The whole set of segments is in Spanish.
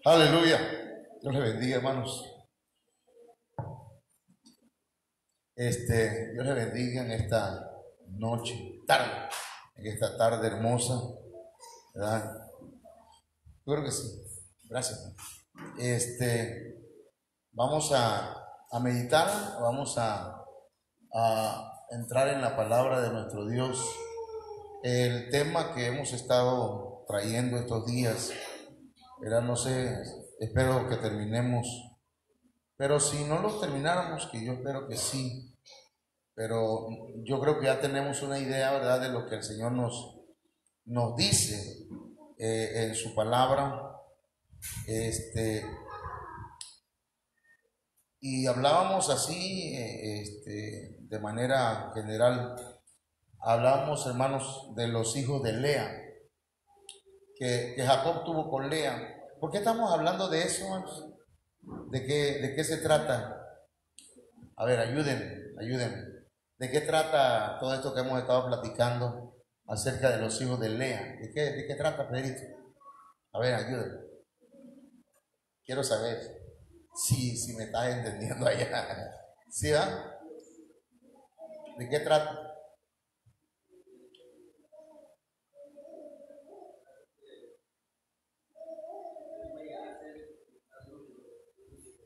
Aleluya. Dios les bendiga, hermanos. Dios les bendiga en esta tarde, en esta tarde hermosa, ¿verdad? Yo creo que sí. Gracias. Vamos a meditar, vamos a entrar en la palabra de nuestro Dios. El tema que hemos estado trayendo estos días, no sé, espero que terminemos, pero si no lo termináramos, que yo espero que sí, pero yo creo que ya tenemos una idea, ¿verdad?, de lo que el Señor nos dice en su palabra. Y hablábamos así, de manera general, hablábamos, hermanos, de los hijos de Lea, que Jacob tuvo con Lea. ¿Por qué estamos hablando de eso, hermanos? ¿De qué se trata? A ver, ayúdenme. ¿De qué trata todo esto que hemos estado platicando acerca de los hijos de Lea? ¿De qué trata, Pedrito? A ver, ayúdenme. Quiero saber si me estás entendiendo allá. ¿Sí, va? ¿De qué trata?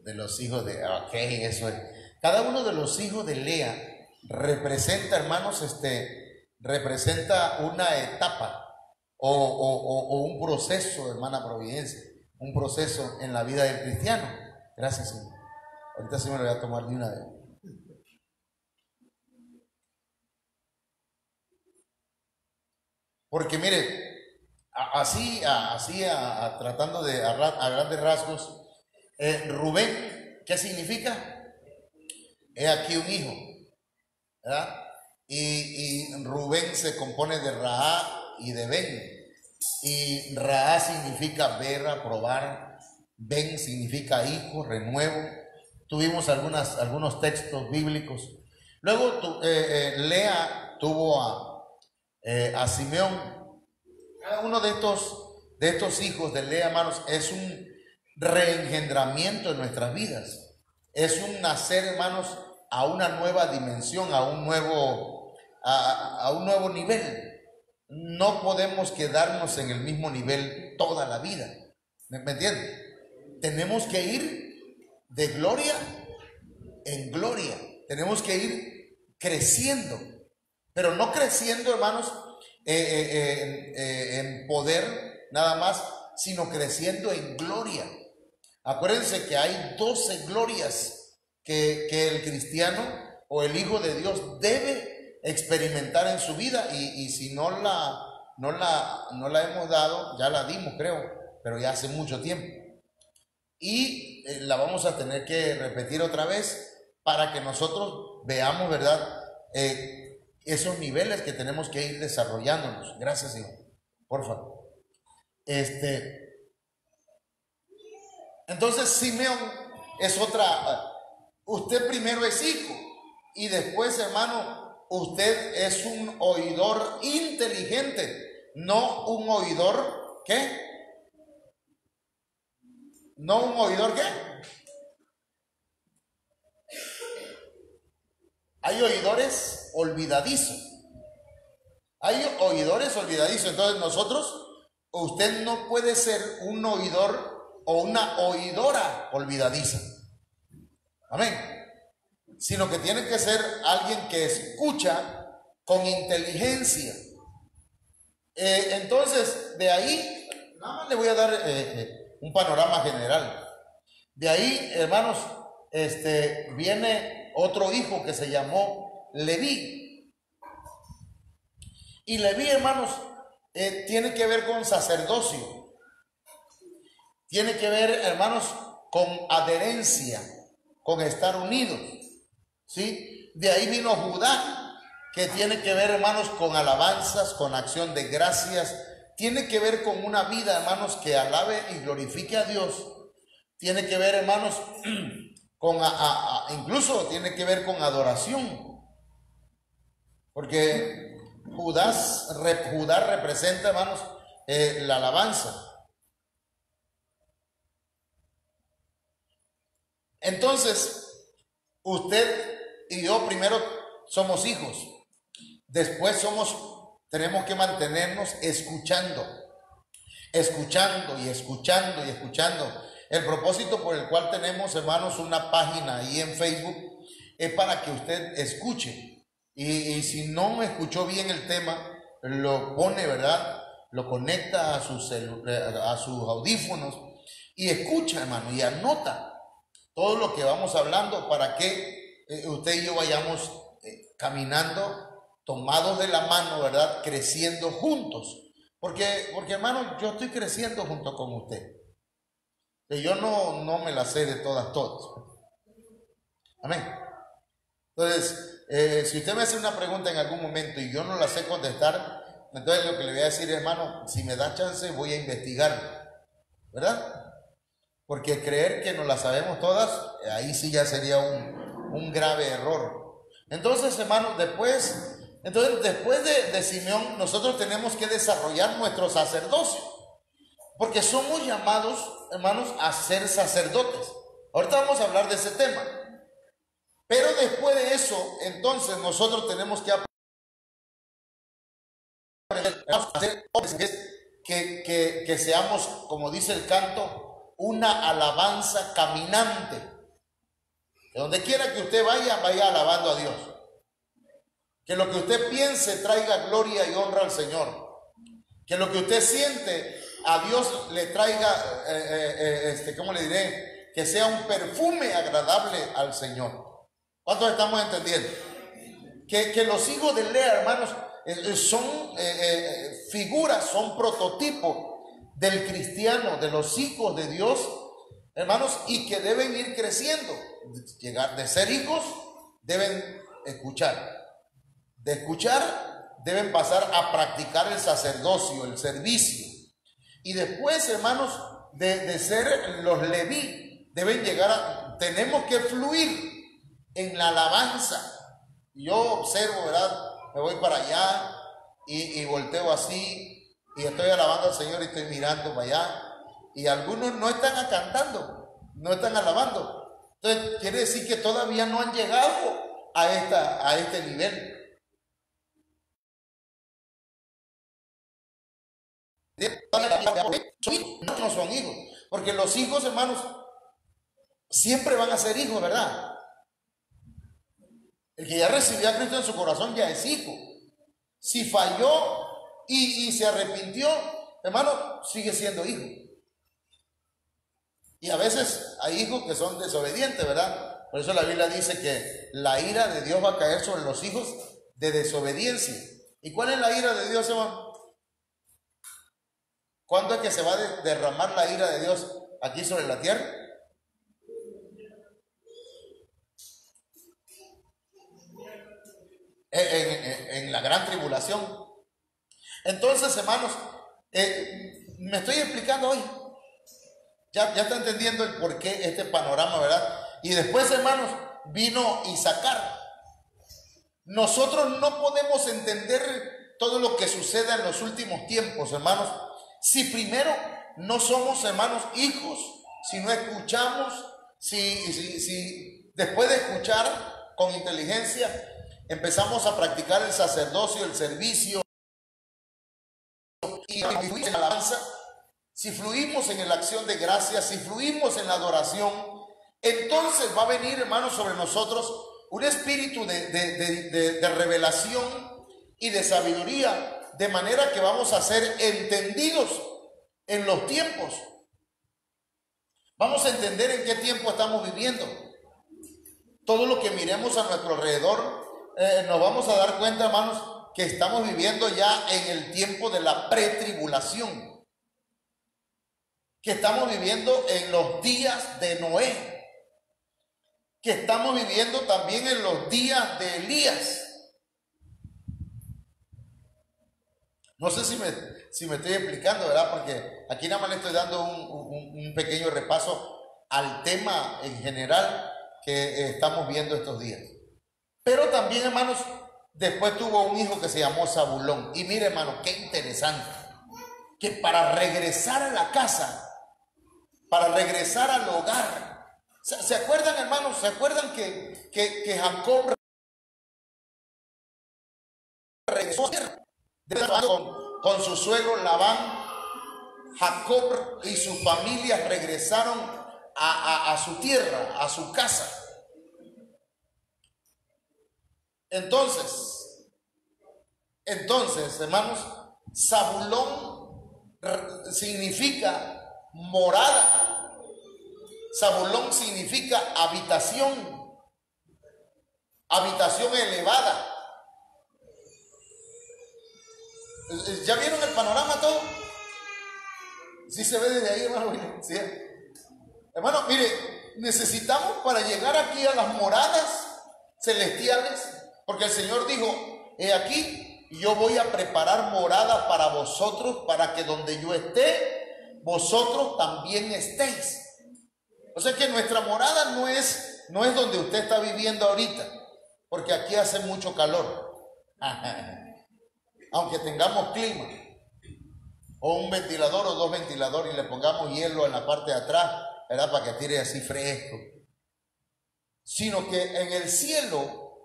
De los hijos de... Ok, eso es. Cada uno de los hijos de Lea representa, hermanos, representa una etapa o un proceso, hermana Providencia, un proceso en la vida del cristiano. Gracias, Señor. Ahorita sí me lo voy a tomar de una vez. Porque mire, tratando de a grandes rasgos, Rubén, ¿qué significa? Es aquí un hijo, ¿verdad? Y Rubén se compone de Ra y de Ben. Y Ra significa ver, aprobar. Ben significa hijo, renuevo. Tuvimos algunos textos bíblicos. Luego Lea tuvo a Simeón. Cada uno de estos hijos de Lea, hermanos, es un reengendramiento en nuestras vidas. Es un nacer, hermanos, a una nueva dimensión, a un nuevo nivel. No podemos quedarnos en el mismo nivel toda la vida. ¿Me entienden? Tenemos que ir de gloria en gloria. Tenemos que ir creciendo, pero no creciendo, hermanos, en poder nada más, sino creciendo en gloria. Acuérdense que hay 12 glorias que el cristiano o el hijo de Dios debe experimentar en su vida, y si no la hemos dado, ya la dimos, creo, pero ya hace mucho tiempo, y la vamos a tener que repetir otra vez para que nosotros veamos, ¿verdad?, esos niveles que tenemos que ir desarrollándonos. Gracias, Señor. Por favor. Entonces Simeón es otra. Usted primero es hijo y después, hermano, usted es un oidor inteligente, no un oidor ¿qué? No un oidor ¿qué? Hay oidores olvidadizos. Hay oidores olvidadizos. Entonces usted no puede ser un oidor o una oidora olvidadiza. Amén. Sino que tiene que ser alguien que escucha con inteligencia. Entonces, de ahí, nada más le voy a dar un panorama general. De ahí, hermanos, viene otro hijo que se llamó Leví. Y Leví, hermanos, tiene que ver con sacerdocio, tiene que ver, hermanos, con adherencia, con estar unidos, ¿sí? De ahí vino Judá, que tiene que ver, hermanos, con alabanzas, con acción de gracias, tiene que ver con una vida, hermanos, que alabe y glorifique a Dios, tiene que ver, hermanos, con incluso tiene que ver con adoración, porque Judá representa, hermanos, la alabanza. Entonces, usted y yo primero somos hijos, después tenemos que mantenernos escuchando y escuchando y escuchando. El propósito por el cual tenemos, hermanos, una página ahí en Facebook es para que usted escuche. Y si no escuchó bien el tema, lo pone, ¿verdad? Lo conecta a sus audífonos y escucha, hermano, y anota todo lo que vamos hablando para que usted y yo vayamos caminando, tomados de la mano, ¿verdad? Creciendo juntos. Porque hermano, yo estoy creciendo junto con usted. Yo no me la sé de todas. Amén. Entonces, si usted me hace una pregunta en algún momento y yo no la sé contestar, entonces lo que le voy a decir, hermano, si me da chance voy a investigar, ¿verdad? Porque creer que no la sabemos todas, ahí sí ya sería un grave error. Entonces, hermano, después de Simeón, nosotros tenemos que desarrollar nuestro sacerdocio, porque somos llamados, hermanos, a ser sacerdotes. Ahorita vamos a hablar de ese tema. Pero después de eso, entonces nosotros tenemos que aprender a ser hombres que seamos, como dice el canto, una alabanza caminante. Que donde quiera que usted vaya alabando a Dios. Que lo que usted piense traiga gloria y honra al Señor. Que lo que usted siente a Dios le traiga, ¿cómo le diré? Que sea un perfume agradable al Señor. ¿Cuántos estamos entendiendo? Que los hijos de Lea, hermanos, son figuras, son prototipos del cristiano, de los hijos de Dios, hermanos, y que deben ir creciendo. De ser hijos, deben escuchar. De escuchar, deben pasar a practicar el sacerdocio, el servicio. Y después, hermanos, de ser los leví, deben tenemos que fluir en la alabanza. Yo observo, ¿verdad? Me voy para allá y volteo así y estoy alabando al Señor y estoy mirando para allá. Y algunos no están cantando, no están alabando. Entonces, quiere decir que todavía no han llegado a este nivel. No son hijos, porque los hijos, hermanos, siempre van a ser hijos, ¿verdad? El que ya recibió a Cristo en su corazón ya es hijo. Si falló y se arrepintió, hermano, sigue siendo hijo. Y a veces hay hijos que son desobedientes, ¿verdad? Por eso la Biblia dice que la ira de Dios va a caer sobre los hijos de desobediencia. ¿Y cuál es la ira de Dios, hermano? ¿Cuándo es que se va a derramar la ira de Dios aquí sobre la tierra? En la gran tribulación. Entonces, hermanos, me estoy explicando hoy. Ya está entendiendo el porqué este panorama, ¿verdad? Y después, hermanos, vino Isaacar. Nosotros no podemos entender todo lo que suceda en los últimos tiempos, hermanos, si primero no somos, hermanos, hijos, si no escuchamos, si después de escuchar con inteligencia empezamos a practicar el sacerdocio, el servicio y en la alabanza, si fluimos en la acción de gracias, si fluimos en la adoración, entonces va a venir, hermanos, sobre nosotros un espíritu de revelación y de sabiduría, de manera que vamos a ser entendidos en los tiempos. Vamos a entender en qué tiempo estamos viviendo. Todo lo que miremos a nuestro alrededor, nos vamos a dar cuenta, hermanos, que estamos viviendo ya en el tiempo de la pretribulación, que estamos viviendo en los días de Noé, que estamos viviendo también en los días de Elías. No sé si me estoy explicando, ¿verdad? Porque aquí nada más le estoy dando un pequeño repaso al tema en general que estamos viendo estos días. Pero también, hermanos, después tuvo un hijo que se llamó Zabulón. Y mire, hermano, qué interesante, que para regresar a la casa, para regresar al hogar, ¿se acuerdan, hermanos? ¿Se acuerdan que Jacob regresó con su suegro Labán? Jacob y su familia regresaron a su tierra, a su casa. Entonces, hermanos, Zabulón significa morada. Zabulón significa habitación, habitación elevada. ¿Ya vieron el panorama todo? ¿Sí se ve desde ahí, hermano? ¿Sí? Hermano, mire, necesitamos para llegar aquí a las moradas celestiales, porque el Señor dijo, he aquí, yo voy a preparar morada para vosotros, para que donde yo esté, vosotros también estéis. O sea que nuestra morada no es donde usted está viviendo ahorita, porque aquí hace mucho calor. Aunque tengamos clima, o un ventilador o dos ventiladores y le pongamos hielo en la parte de atrás, ¿verdad? Para que tire así fresco. Sino que en el cielo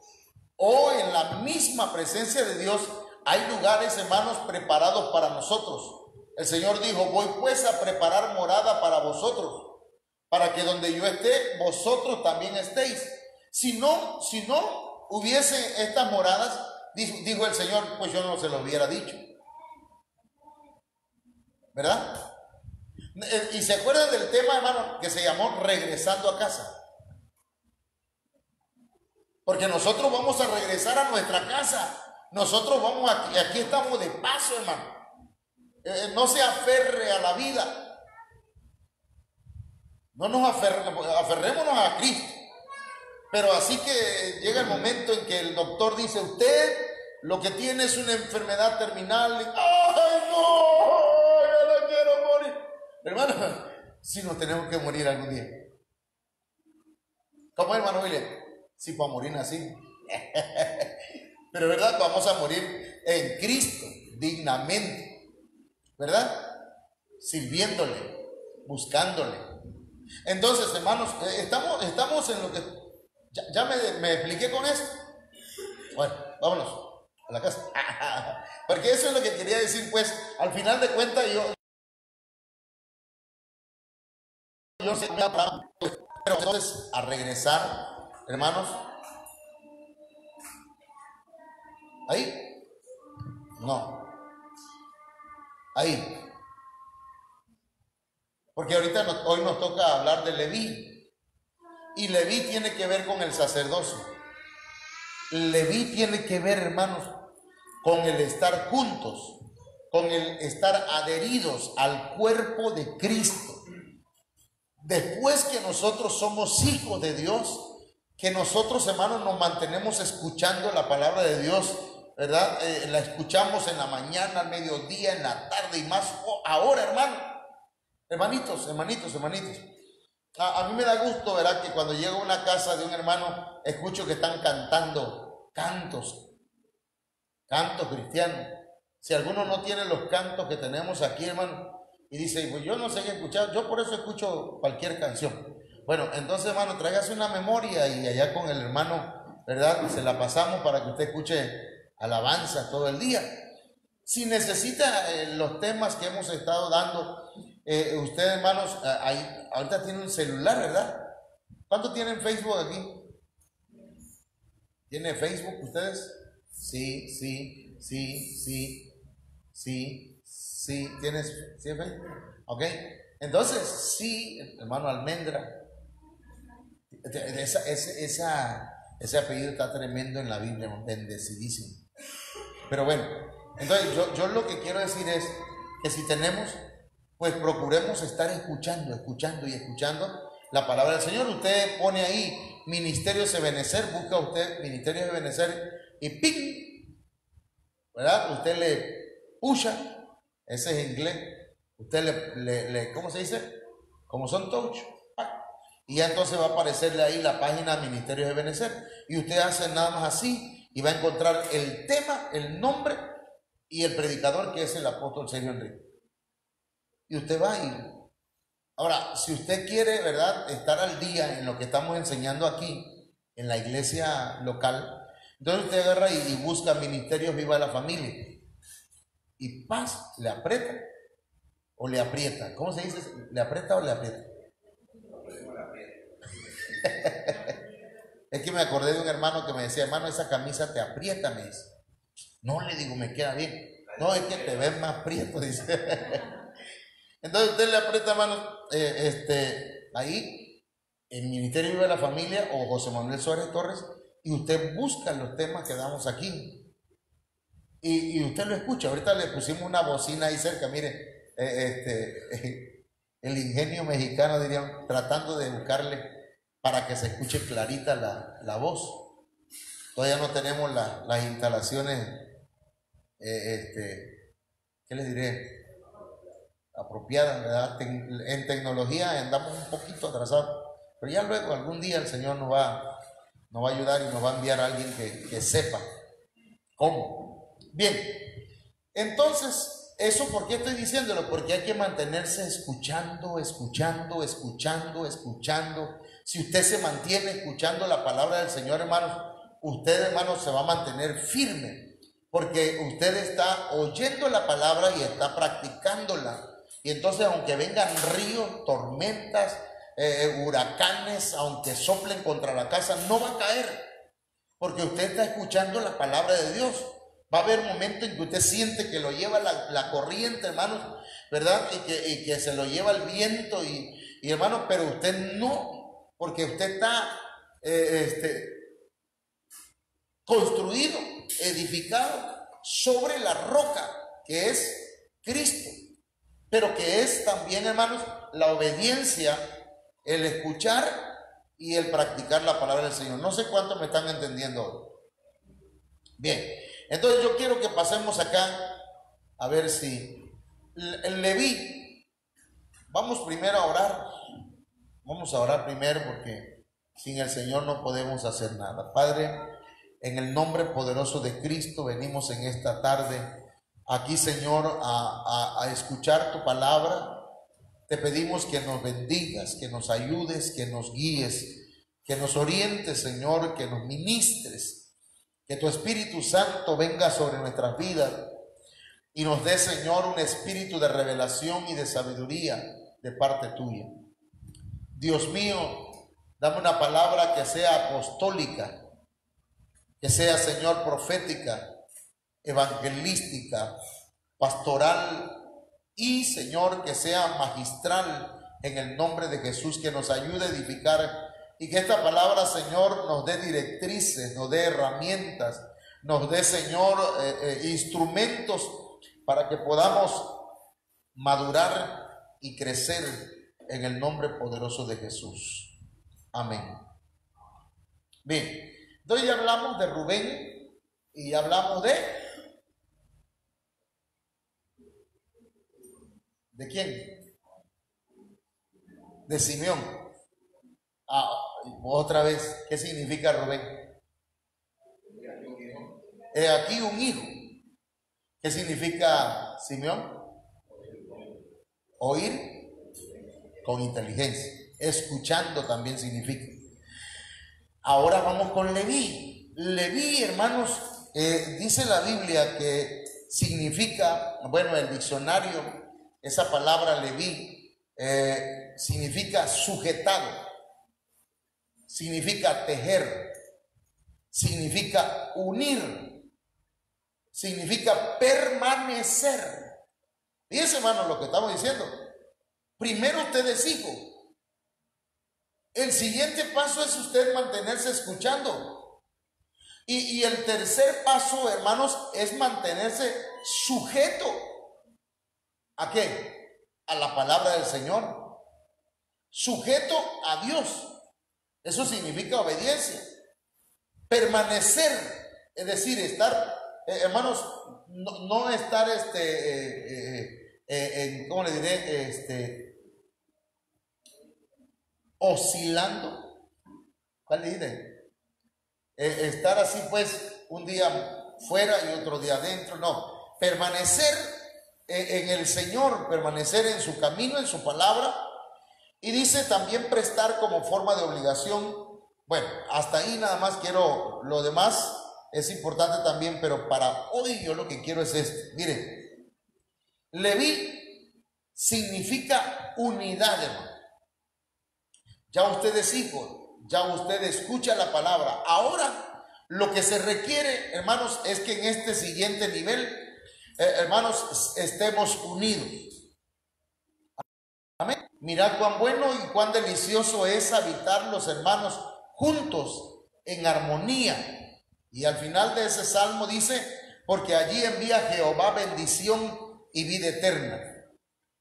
o en la misma presencia de Dios hay lugares, hermanos, preparados para nosotros. El Señor dijo, voy pues a preparar morada para vosotros, para que donde yo esté, vosotros también estéis. Si no hubiese estas moradas, dijo el Señor, pues yo no se lo hubiera dicho, ¿verdad? Y se acuerdan del tema, hermano, que se llamó regresando a casa. Porque nosotros vamos a regresar a nuestra casa. Nosotros vamos aquí estamos de paso, hermano. No se aferre a la vida. No nos aferrémonos a Cristo. Pero así que llega el momento en que el doctor dice, usted lo que tiene es una enfermedad terminal. ¡Ay, no! ¡Yo no quiero morir! Hermano, si nos tenemos que morir algún día. ¿Cómo, hermano William? Si para morir así. Pero verdad, vamos a morir en Cristo, dignamente. ¿Verdad? Sirviéndole, buscándole. Entonces, hermanos, estamos en lo que... ¿Ya me expliqué con eso? Bueno, vámonos a la casa. Porque eso es lo que quería decir, pues, al final de cuentas yo sé, pero entonces a regresar, hermanos, ahí, no, ahí, porque ahorita hoy nos toca hablar de Leví, y Leví tiene que ver con el sacerdocio. Leví tiene que ver, hermanos, con el estar juntos, con el estar adheridos al cuerpo de Cristo. Después que nosotros somos hijos de Dios, que nosotros, hermanos, nos mantenemos escuchando la palabra de Dios, ¿verdad? La escuchamos en la mañana, al mediodía, en la tarde y más ahora, hermanitos. A mí me da gusto, ¿verdad? Que cuando llego a una casa de un hermano, escucho que están cantando cantos cristianos. Si alguno no tiene los cantos que tenemos aquí, hermano, y dice, pues yo no sé qué escuchar, yo por eso escucho cualquier canción. Bueno, entonces, hermano, tráigase una memoria y allá con el hermano, ¿verdad? Se la pasamos para que usted escuche alabanza todo el día. Si necesita los temas que hemos estado dando, usted, hermanos, ahorita tiene un celular, ¿verdad? ¿Cuántos tienen Facebook aquí? ¿Tiene Facebook ustedes? Sí. ¿Tienes Facebook? Ok. Entonces, sí, hermano Almendra, ese apellido está tremendo en la Biblia, bendecidísimo. Pero bueno, entonces yo lo que quiero decir es que si tenemos, pues procuremos estar escuchando y escuchando la palabra del Señor. Usted pone ahí Ministerios Ebenecer, busca usted Ministerios Ebenecer y ¡ping! ¿Verdad? Usted le pusha, ese es inglés, usted le ¿cómo se dice? Como son touch, y ya entonces va a aparecerle ahí la página Ministerios Ebenecer, y usted hace nada más así y va a encontrar el tema, el nombre y el predicador, que es el apóstol Sergio Enrique, y usted va y ahora, si usted quiere, ¿verdad?, estar al día en lo que estamos enseñando aquí en la iglesia local, entonces usted agarra y busca Ministerios Viva la Familia y paz, le aprieta o le aprieta. ¿Cómo se dice? ¿Le aprieta o le aprieta? Es que me acordé de un hermano que me decía, hermano, esa camisa te aprieta, me dice. No, le digo, me queda bien. No, es que te ves más prieto, dice. Entonces usted le aprieta, hermano, ahí, en Ministerio Viva la Familia o José Manuel Suárez Torres, y usted busca los temas que damos aquí. Y usted lo escucha. Ahorita le pusimos una bocina ahí cerca, mire, el ingenio mexicano, dirían, tratando de buscarle para que se escuche clarita la voz. Todavía no tenemos las instalaciones, ¿qué les diré?, apropiadas, ¿verdad? En tecnología andamos un poquito atrasados, pero ya luego algún día el Señor nos va a ayudar y nos va a enviar a alguien que sepa cómo. Bien, entonces, ¿eso por qué estoy diciéndolo? Porque hay que mantenerse escuchando. Si usted se mantiene escuchando la palabra del Señor, hermanos, usted, hermanos, se va a mantener firme, porque usted está oyendo la palabra y está practicándola. Y entonces, aunque vengan ríos, tormentas, huracanes, aunque soplen contra la casa, no va a caer, porque usted está escuchando la palabra de Dios. Va a haber momentos en que usted siente que lo lleva la corriente, hermanos, ¿verdad? Y que se lo lleva el viento, y hermanos, pero usted no, porque usted está construido, edificado sobre la roca, que es Cristo, pero que es también, hermanos, la obediencia, el escuchar y el practicar la palabra del Señor. No sé cuántos me están entendiendo hoy. Bien, entonces yo quiero que pasemos acá a ver si el Leví, vamos primero a orar. Vamos a orar primero, porque sin el Señor no podemos hacer nada. Padre, en el nombre poderoso de Cristo venimos en esta tarde aquí, Señor, a escuchar tu palabra. Te pedimos que nos bendigas, que nos ayudes, que nos guíes, que nos orientes, Señor, que nos ministres, que tu Espíritu Santo venga sobre nuestras vidas y nos dé, Señor, un espíritu de revelación y de sabiduría de parte tuya. Dios mío, dame una palabra que sea apostólica, que sea, Señor, profética, evangelística, pastoral y, Señor, que sea magistral, en el nombre de Jesús, que nos ayude a edificar, y que esta palabra, Señor, nos dé directrices, nos dé herramientas, nos dé, Señor, instrumentos para que podamos madurar y crecer en el nombre poderoso de Jesús. Amén. Bien, entonces ya hablamos de Rubén y hablamos ¿de quién? De Simeón. Otra vez, ¿qué significa Rubén? He aquí un hijo. ¿Qué significa Simeón? Oír con inteligencia. Escuchando también significa. Ahora vamos con Leví. Leví, hermanos, dice la Biblia que significa, bueno, el diccionario, esa palabra Leví significa sujetado, significa tejer, significa unir, significa permanecer. Fíjense, hermanos, lo que estamos diciendo. Primero usted es hijo. El siguiente paso es usted mantenerse escuchando. Y el tercer paso, hermanos, es mantenerse sujeto. ¿A qué? A la palabra del Señor. Sujeto a Dios. Eso significa obediencia. Permanecer, es decir, estar, hermanos, no estar, ¿cómo le diré? Oscilando. ¿Cuál le diré? Estar así pues un día fuera y otro día adentro, no, permanecer en el Señor, permanecer en su camino, en su palabra. Y dice también prestar como forma de obligación. Bueno, hasta ahí nada más quiero, lo demás es importante también, pero para hoy yo lo que quiero es esto. Miren, Leví significa unidad, hermano. Ya usted es hijo, ya usted escucha la palabra. Ahora, lo que se requiere, hermanos, es que en este siguiente nivel, hermanos, estemos unidos. Amén. Mirad cuán bueno y cuán delicioso es habitar los hermanos juntos en armonía. Y al final de ese salmo dice, porque allí envía Jehová bendición y vida eterna.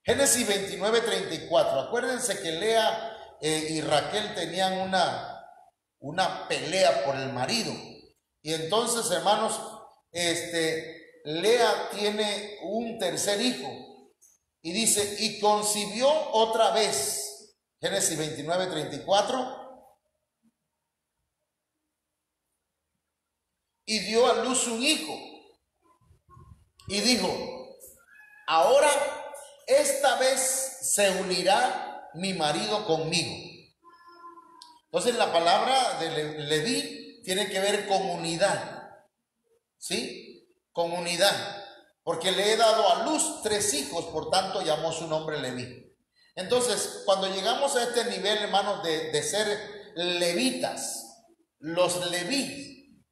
Génesis 29:34. Acuérdense que Lea y Raquel tenían una pelea por el marido. Y entonces, hermanos, Lea tiene un tercer hijo. Y dice, y concibió otra vez. Génesis 29:34. Y dio a luz un hijo. Y dijo, ahora esta vez se unirá mi marido conmigo. Entonces la palabra de Leví tiene que ver con unidad. ¿Sí? Con unidad. Porque le he dado a luz 3 hijos, por tanto llamó su nombre Leví. Entonces, cuando llegamos a este nivel, hermanos, de ser levitas, los leví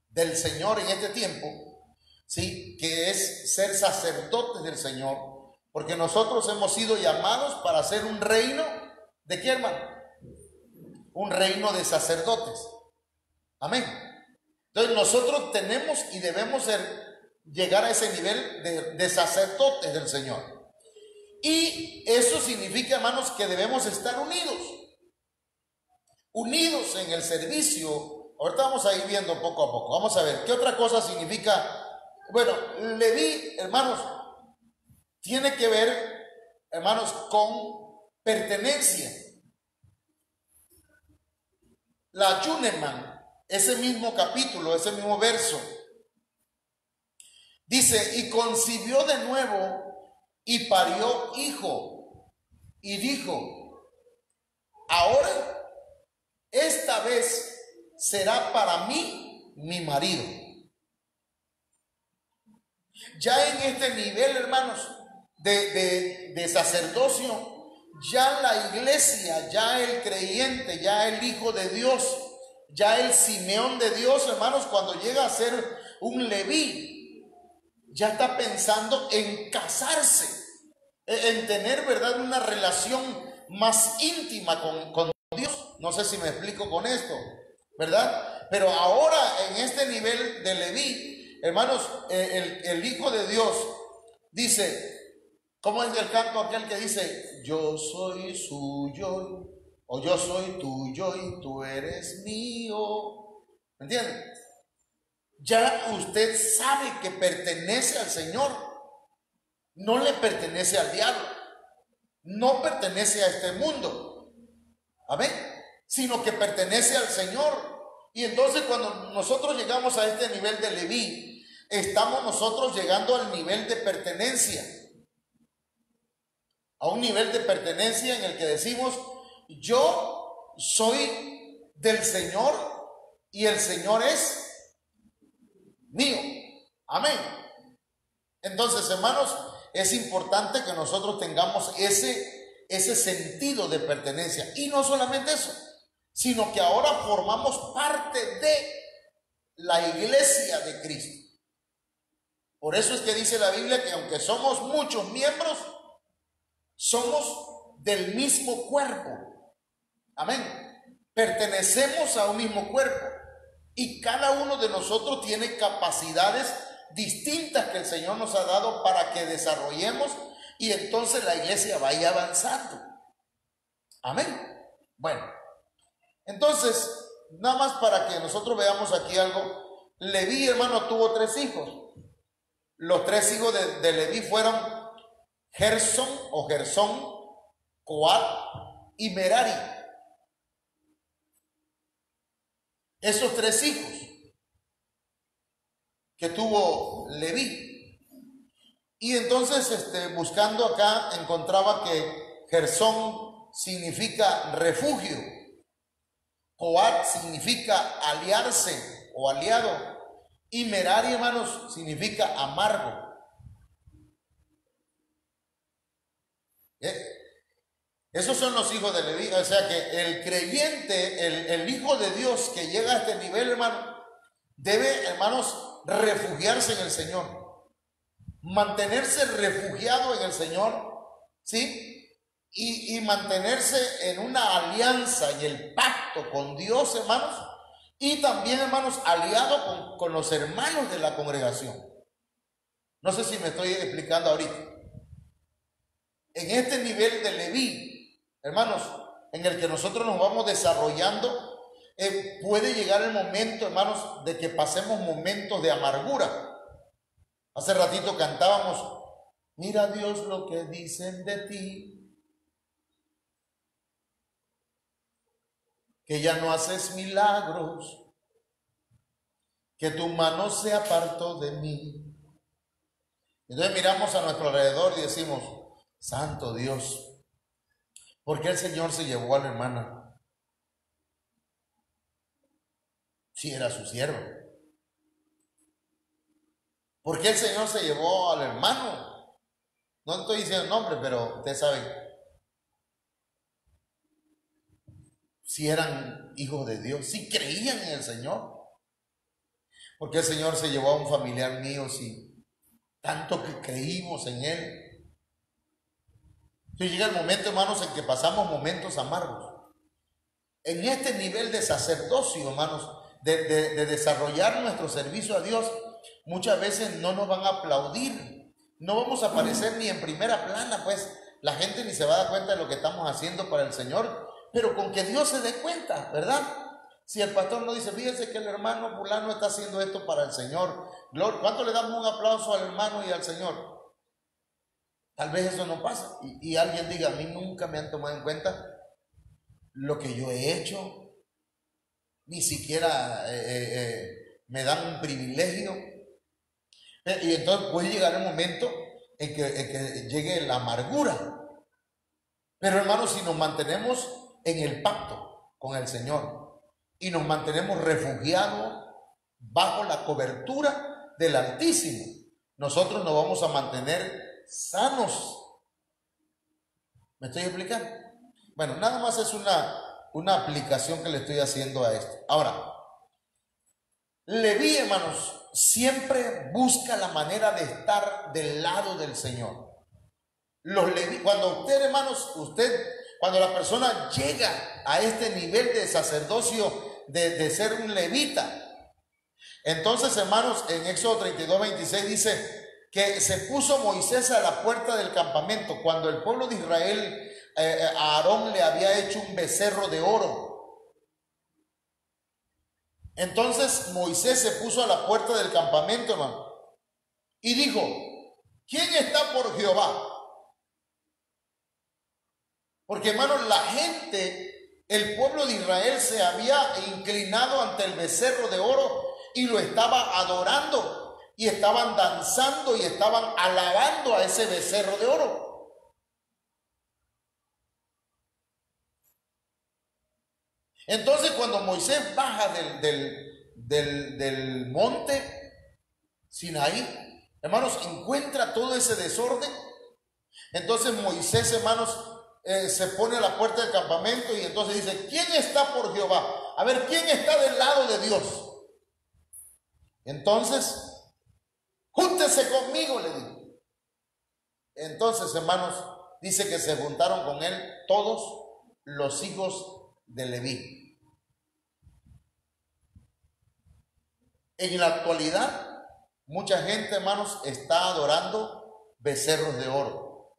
del Señor en este tiempo, ¿sí? Que es ser sacerdotes del Señor. Porque nosotros hemos sido llamados para hacer un reino, ¿de qué, hermano? Un reino de sacerdotes. Amén. Entonces nosotros tenemos y debemos llegar a ese nivel de sacerdotes del Señor. Y eso significa, hermanos, que debemos estar unidos. Unidos en el servicio. Ahorita vamos a ir viendo poco a poco. Vamos a ver, ¿qué otra cosa significa? Bueno, Leví, hermanos, tiene que ver, hermanos, con pertenencia. La Yuneman, ese mismo capítulo, ese mismo verso, dice, y concibió de nuevo y parió hijo. Y dijo, ahora, esta vez será para mí mi marido. Ya en este nivel, hermanos, de sacerdocio, ya la iglesia, ya el creyente, ya el hijo de Dios, ya el Simeón de Dios, hermanos, cuando llega a ser un Leví, ya está pensando en casarse, en tener, ¿verdad?, una relación más íntima con Dios. No sé si me explico con esto, ¿verdad? Pero ahora en este nivel de Leví, hermanos, el hijo de Dios dice, ¿cómo es el canto aquel que dice, yo soy suyo, o yo soy tuyo y tú eres mío? ¿Me entienden? Ya usted sabe que pertenece al Señor, no le pertenece al diablo, no pertenece a este mundo, amén, sino que pertenece al Señor. Y entonces cuando nosotros llegamos a este nivel de Leví, estamos nosotros llegando al nivel de pertenencia, a un nivel de pertenencia en el que decimos, yo soy del Señor y el Señor es mío. Amén. Entonces, hermanos, es importante que nosotros tengamos ese sentido de pertenencia. Y no solamente eso, sino que ahora formamos parte de la iglesia de Cristo. Por eso es que dice la Biblia que aunque somos muchos miembros, somos del mismo cuerpo. Amén. Pertenecemos a un mismo cuerpo. Y cada uno de nosotros tiene capacidades distintas que el Señor nos ha dado para que desarrollemos y entonces la iglesia vaya avanzando. Amén. Bueno, entonces, nada más para que nosotros veamos aquí algo. Leví, hermano, tuvo 3 hijos. Los 3 hijos de Leví fueron Gersón o Gersón, Coat y Merari. Esos 3 hijos que tuvo Leví. Y entonces, buscando acá, encontraba que Gersón significa refugio. Coat significa aliarse o aliado. Y Merari, hermanos, significa amargo. Esos son los hijos de Leví. O sea que el creyente, el hijo de Dios que llega a este nivel, hermano, debe, hermanos, refugiarse en el Señor. Mantenerse refugiado en el Señor, ¿sí? Y mantenerse en una alianza y el pacto con Dios, hermanos. Y también, hermanos, aliado con los hermanos de la congregación. No sé si me estoy explicando ahorita. En este nivel de Leví, hermanos, en el que nosotros nos vamos desarrollando, puede llegar el momento, hermanos, de que pasemos momentos de amargura. Hace ratito cantábamos, mira Dios lo que dicen de ti, que ya no haces milagros, que tu mano se apartó de mí. Entonces miramos a nuestro alrededor y decimos, santo Dios, ¿por qué el Señor se llevó a la hermana? Si era su siervo. ¿Por qué el Señor se llevó al hermano? No estoy diciendo el nombre, pero ustedes saben. Si eran hijos de Dios, si creían en el Señor. Porque el Señor se llevó a un familiar mío, si tanto que creímos en Él. Entonces llega el momento, hermanos, en que pasamos momentos amargos. En este nivel de sacerdocio, hermanos, de desarrollar nuestro servicio a Dios, muchas veces no nos van a aplaudir. No vamos a aparecer ni en primera plana, pues la gente ni se va a dar cuenta de lo que estamos haciendo para el Señor. Pero con que Dios se dé cuenta, ¿verdad? Si el pastor nos dice, fíjense que el hermano fulano está haciendo esto para el Señor, ¿cuánto le damos un aplauso al hermano y al Señor? Tal vez eso no pasa. Y alguien diga, a mí nunca me han tomado en cuenta lo que yo he hecho, ni siquiera me dan un privilegio. Y entonces puede llegar el momento en que llegue la amargura. Pero hermanos, si nos mantenemos en el pacto con el Señor y nos mantenemos refugiados bajo la cobertura del Altísimo, nosotros nos vamos a mantener sanos. ¿Me estoy explicando? Bueno, nada más es una aplicación que le estoy haciendo a esto. Ahora, Leví, hermanos, siempre busca la manera de estar del lado del Señor. Los Leví, cuando usted, hermanos, cuando la persona llega a este nivel de sacerdocio, de ser un levita, entonces, hermanos, en Éxodo 32:26 dice que se puso Moisés a la puerta del campamento cuando el pueblo de Israel, a Aarón le había hecho un becerro de oro. Entonces Moisés se puso a la puerta del campamento, hermano, y dijo, ¿quién está por Jehová? Porque, hermanos, la gente, el pueblo de Israel se había inclinado ante el becerro de oro y lo estaba adorando y estaban danzando y estaban alabando a ese becerro de oro. Entonces, cuando Moisés baja del monte Sinaí, hermanos, encuentra todo ese desorden. Entonces Moisés, hermanos, se pone a la puerta del campamento y entonces dice, ¿quién está por Jehová? A ver, ¿quién está del lado de Dios? Entonces, júntese conmigo, le dijo. Entonces, hermanos, dice que se juntaron con él todos los hijos de Leví. En la actualidad, mucha gente, hermanos, está adorando becerros de oro.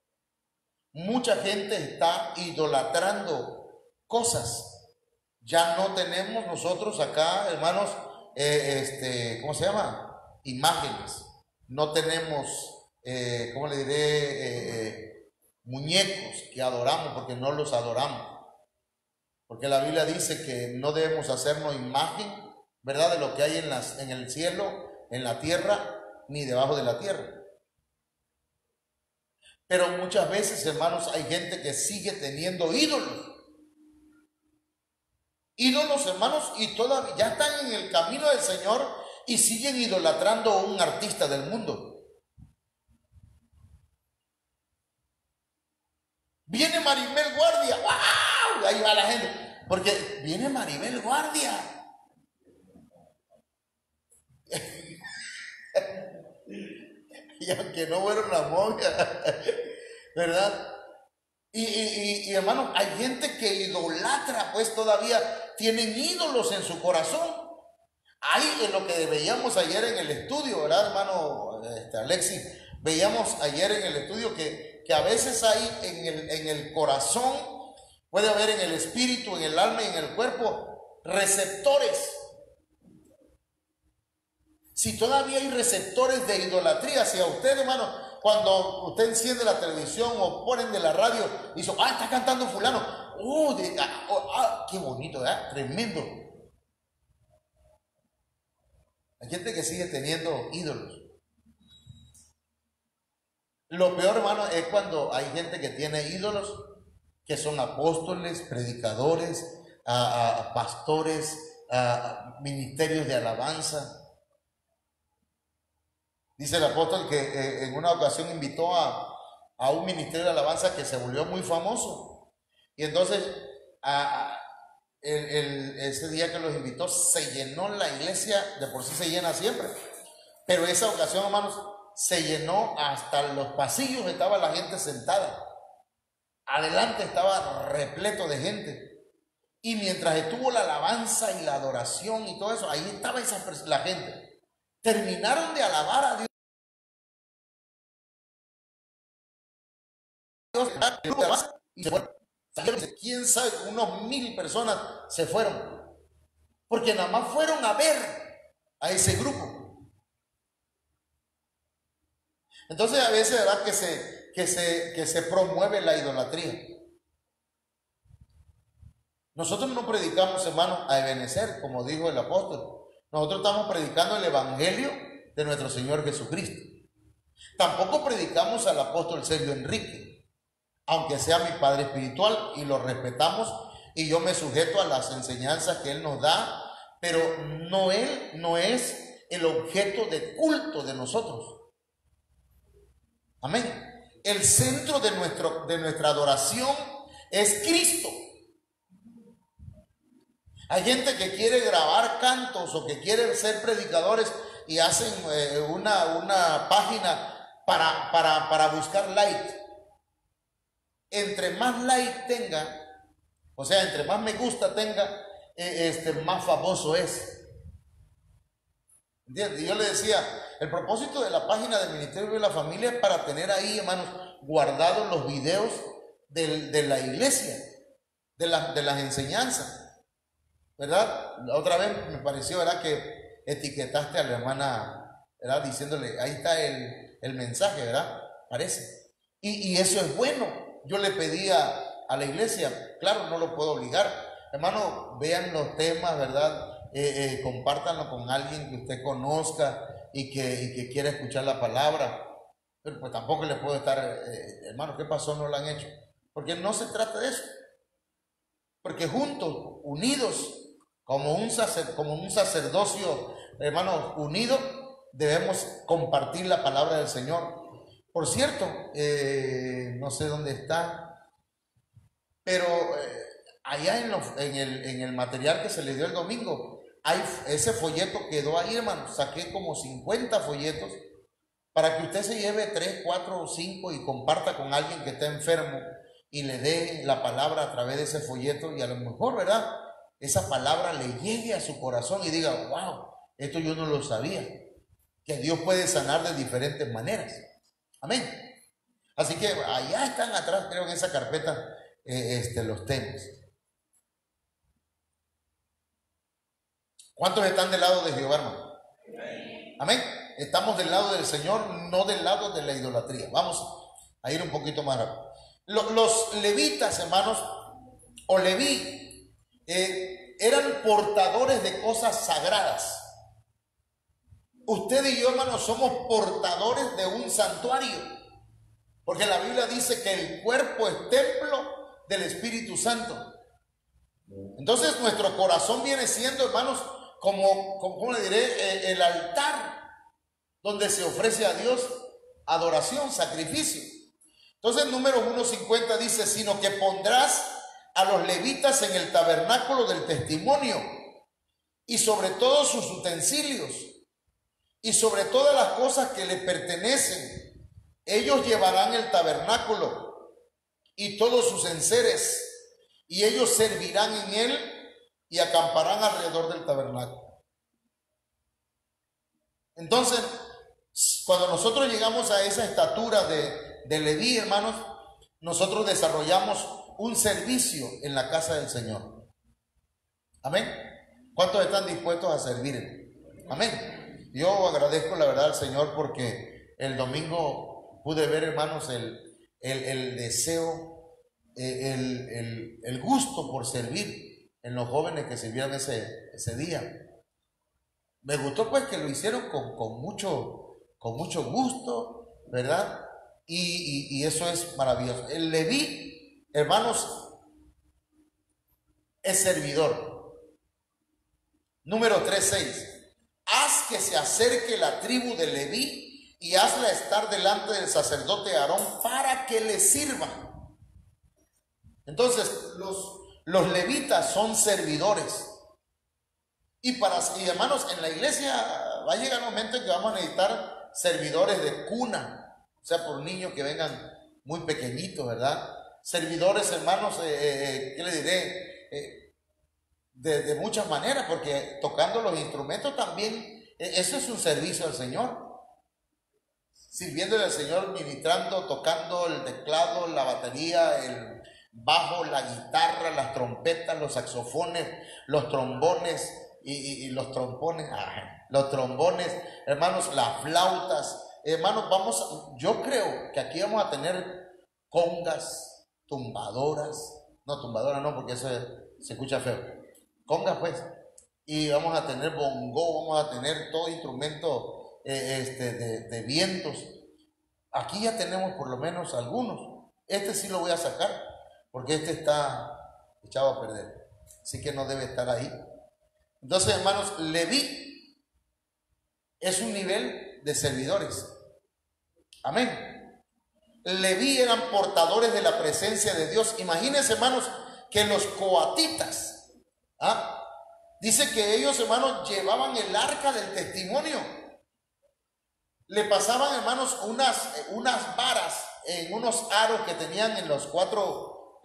Mucha gente está idolatrando cosas. Ya no tenemos nosotros acá, hermanos, ¿cómo se llama? Imágenes. No tenemos, ¿cómo le diré? Muñecos que adoramos, porque no los adoramos. Porque la Biblia dice que no debemos hacernos imagen, ¿verdad?, de lo que hay en el cielo, en la tierra, ni debajo de la tierra. Pero muchas veces, hermanos, hay gente que sigue teniendo ídolos. Ídolos, hermanos, y todavía ya están en el camino del Señor y siguen idolatrando a un artista del mundo. Viene Maribel Guardia, ¡wow! Ahí va la gente, porque viene Maribel Guardia. Y aunque no fuera una monja, ¿verdad? Y hermanos, hay gente que idolatra, pues todavía tienen ídolos en su corazón. Hay en lo que veíamos ayer en el estudio, ¿verdad, hermano Alexis? Veíamos ayer en el estudio que a veces hay en el corazón, puede haber en el espíritu, en el alma y en el cuerpo, receptores. Si todavía hay receptores de idolatría, si a usted, hermano, cuando usted enciende la televisión o ponen de la radio y dice, está cantando fulano, qué bonito, ¿verdad? Tremendo. Hay gente que sigue teniendo ídolos. Lo peor, hermano, es cuando hay gente que tiene ídolos que son apóstoles, predicadores, pastores, ministerios de alabanza. Dice el apóstol que en una ocasión invitó a un ministerio de alabanza que se volvió muy famoso. Y entonces, ese día que los invitó, se llenó la iglesia, de por sí se llena siempre. Pero esa ocasión, hermanos, se llenó hasta los pasillos, estaba la gente sentada. Adelante estaba repleto de gente. Y mientras estuvo la alabanza y la adoración y todo eso, ahí estaba la gente. Terminaron de alabar a Dios. Y se fueron. Quién sabe, unos 1000 personas se fueron. Porque nada más fueron a ver a ese grupo. Entonces a veces, ¿verdad?, que se promueve la idolatría. Nosotros no predicamos, hermano, a Ebenezer, como dijo el apóstol. Nosotros estamos predicando el evangelio de nuestro Señor Jesucristo. Tampoco predicamos al apóstol Sergio Enrique, aunque sea mi padre espiritual, y lo respetamos, y yo me sujeto a las enseñanzas que él nos da, pero él no es el objeto de culto de nosotros. Amén. El centro de nuestra adoración es Cristo. Hay gente que quiere grabar cantos o que quiere ser predicadores y hacen una página para buscar like. Entre más like tenga, o sea, entre más me gusta tenga, más famoso es. ¿Entiendes? Y yo le decía, el propósito de la página del Ministerio de la Familia es para tener ahí, hermanos, guardados los videos de la iglesia, de las enseñanzas, ¿verdad? La otra vez me pareció, ¿verdad?, que etiquetaste a la hermana, ¿verdad?, diciéndole, ahí está el mensaje, ¿verdad? Parece. Y eso es bueno. Yo le pedía a la iglesia, claro, no lo puedo obligar, hermano, vean los temas, ¿verdad? Compártanlo con alguien que usted conozca y que quiera escuchar la palabra. Pero pues tampoco le puedo estar, hermano, ¿qué pasó? No lo han hecho. Porque no se trata de eso. Porque juntos, unidos, como un sacerdocio, hermano, unido, debemos compartir la palabra del Señor. Por cierto, no sé dónde está, pero allá en el material que se le dio el domingo, ese folleto quedó ahí, hermano. Saqué como 50 folletos para que usted se lleve 3, 4 o 5 y comparta con alguien que está enfermo y le dé la palabra a través de ese folleto, y a lo mejor, ¿verdad?, esa palabra le llegue a su corazón y diga, wow, Esto yo no lo sabía, que Dios puede sanar de diferentes maneras. Amén. Así que allá están atrás, creo, en esa carpeta, los temas. ¿Cuántos están del lado de Jehová, hermano? Amén. Estamos del lado del Señor, no del lado de la idolatría. Vamos a ir un poquito más rápido. Los levitas, hermanos, o leví, eran portadores de cosas sagradas. Usted y yo, hermanos, somos portadores de un santuario, porque la Biblia dice que el cuerpo es templo del Espíritu Santo. Entonces nuestro corazón viene siendo, hermanos, ¿cómo le diré? El altar donde se ofrece a Dios adoración, sacrificio. Entonces número 1:50 dice, sino que pondrás a los levitas en el tabernáculo del testimonio y sobre todos sus utensilios y sobre todas las cosas que le pertenecen. Ellos llevarán el tabernáculo y todos sus enseres, y ellos servirán en él y acamparán alrededor del tabernáculo. Entonces, cuando nosotros llegamos a esa estatura de Leví, hermanos, nosotros desarrollamos un servicio en la casa del Señor. Amén. ¿Cuántos están dispuestos a servir? Amén. Yo agradezco la verdad al Señor porque el domingo pude ver, hermanos, el deseo, el gusto por servir en los jóvenes que sirvieron ese día. Me gustó pues que lo hicieron con mucho gusto, ¿verdad? Y eso es maravilloso. El Leví, hermanos, es servidor. Número 3:6. Haz que se acerque la tribu de Leví y hazla estar delante del sacerdote Aarón para que le sirva. Entonces, los levitas son servidores. Y hermanos, en la iglesia va a llegar un momento en que vamos a necesitar servidores de cuna, o sea, por niños que vengan muy pequeñitos, ¿verdad? Servidores, hermanos, ¿qué le diré? De muchas maneras, porque tocando los instrumentos también, eso es un servicio al Señor. Sirviéndole al Señor, ministrando, tocando el teclado, la batería, el bajo, la guitarra, las trompetas, los saxofones, los trombones y los trompones, los trombones, hermanos, las flautas. Hermanos, yo creo que aquí vamos a tener congas, tumbadoras no, porque eso se escucha feo. Congas, pues, y vamos a tener bongo, vamos a tener todo instrumento de vientos. Aquí ya tenemos por lo menos algunos. Este sí lo voy a sacar, porque este está echado a perder, así que no debe estar ahí. Entonces, hermanos, Leví es un nivel de servidores. Amén. Leví eran portadores de la presencia de Dios. Imagínense, hermanos, que los coatitas, dice que ellos, hermanos, llevaban el arca del testimonio. Le pasaban, hermanos, unas varas en unos aros que tenían en los cuatro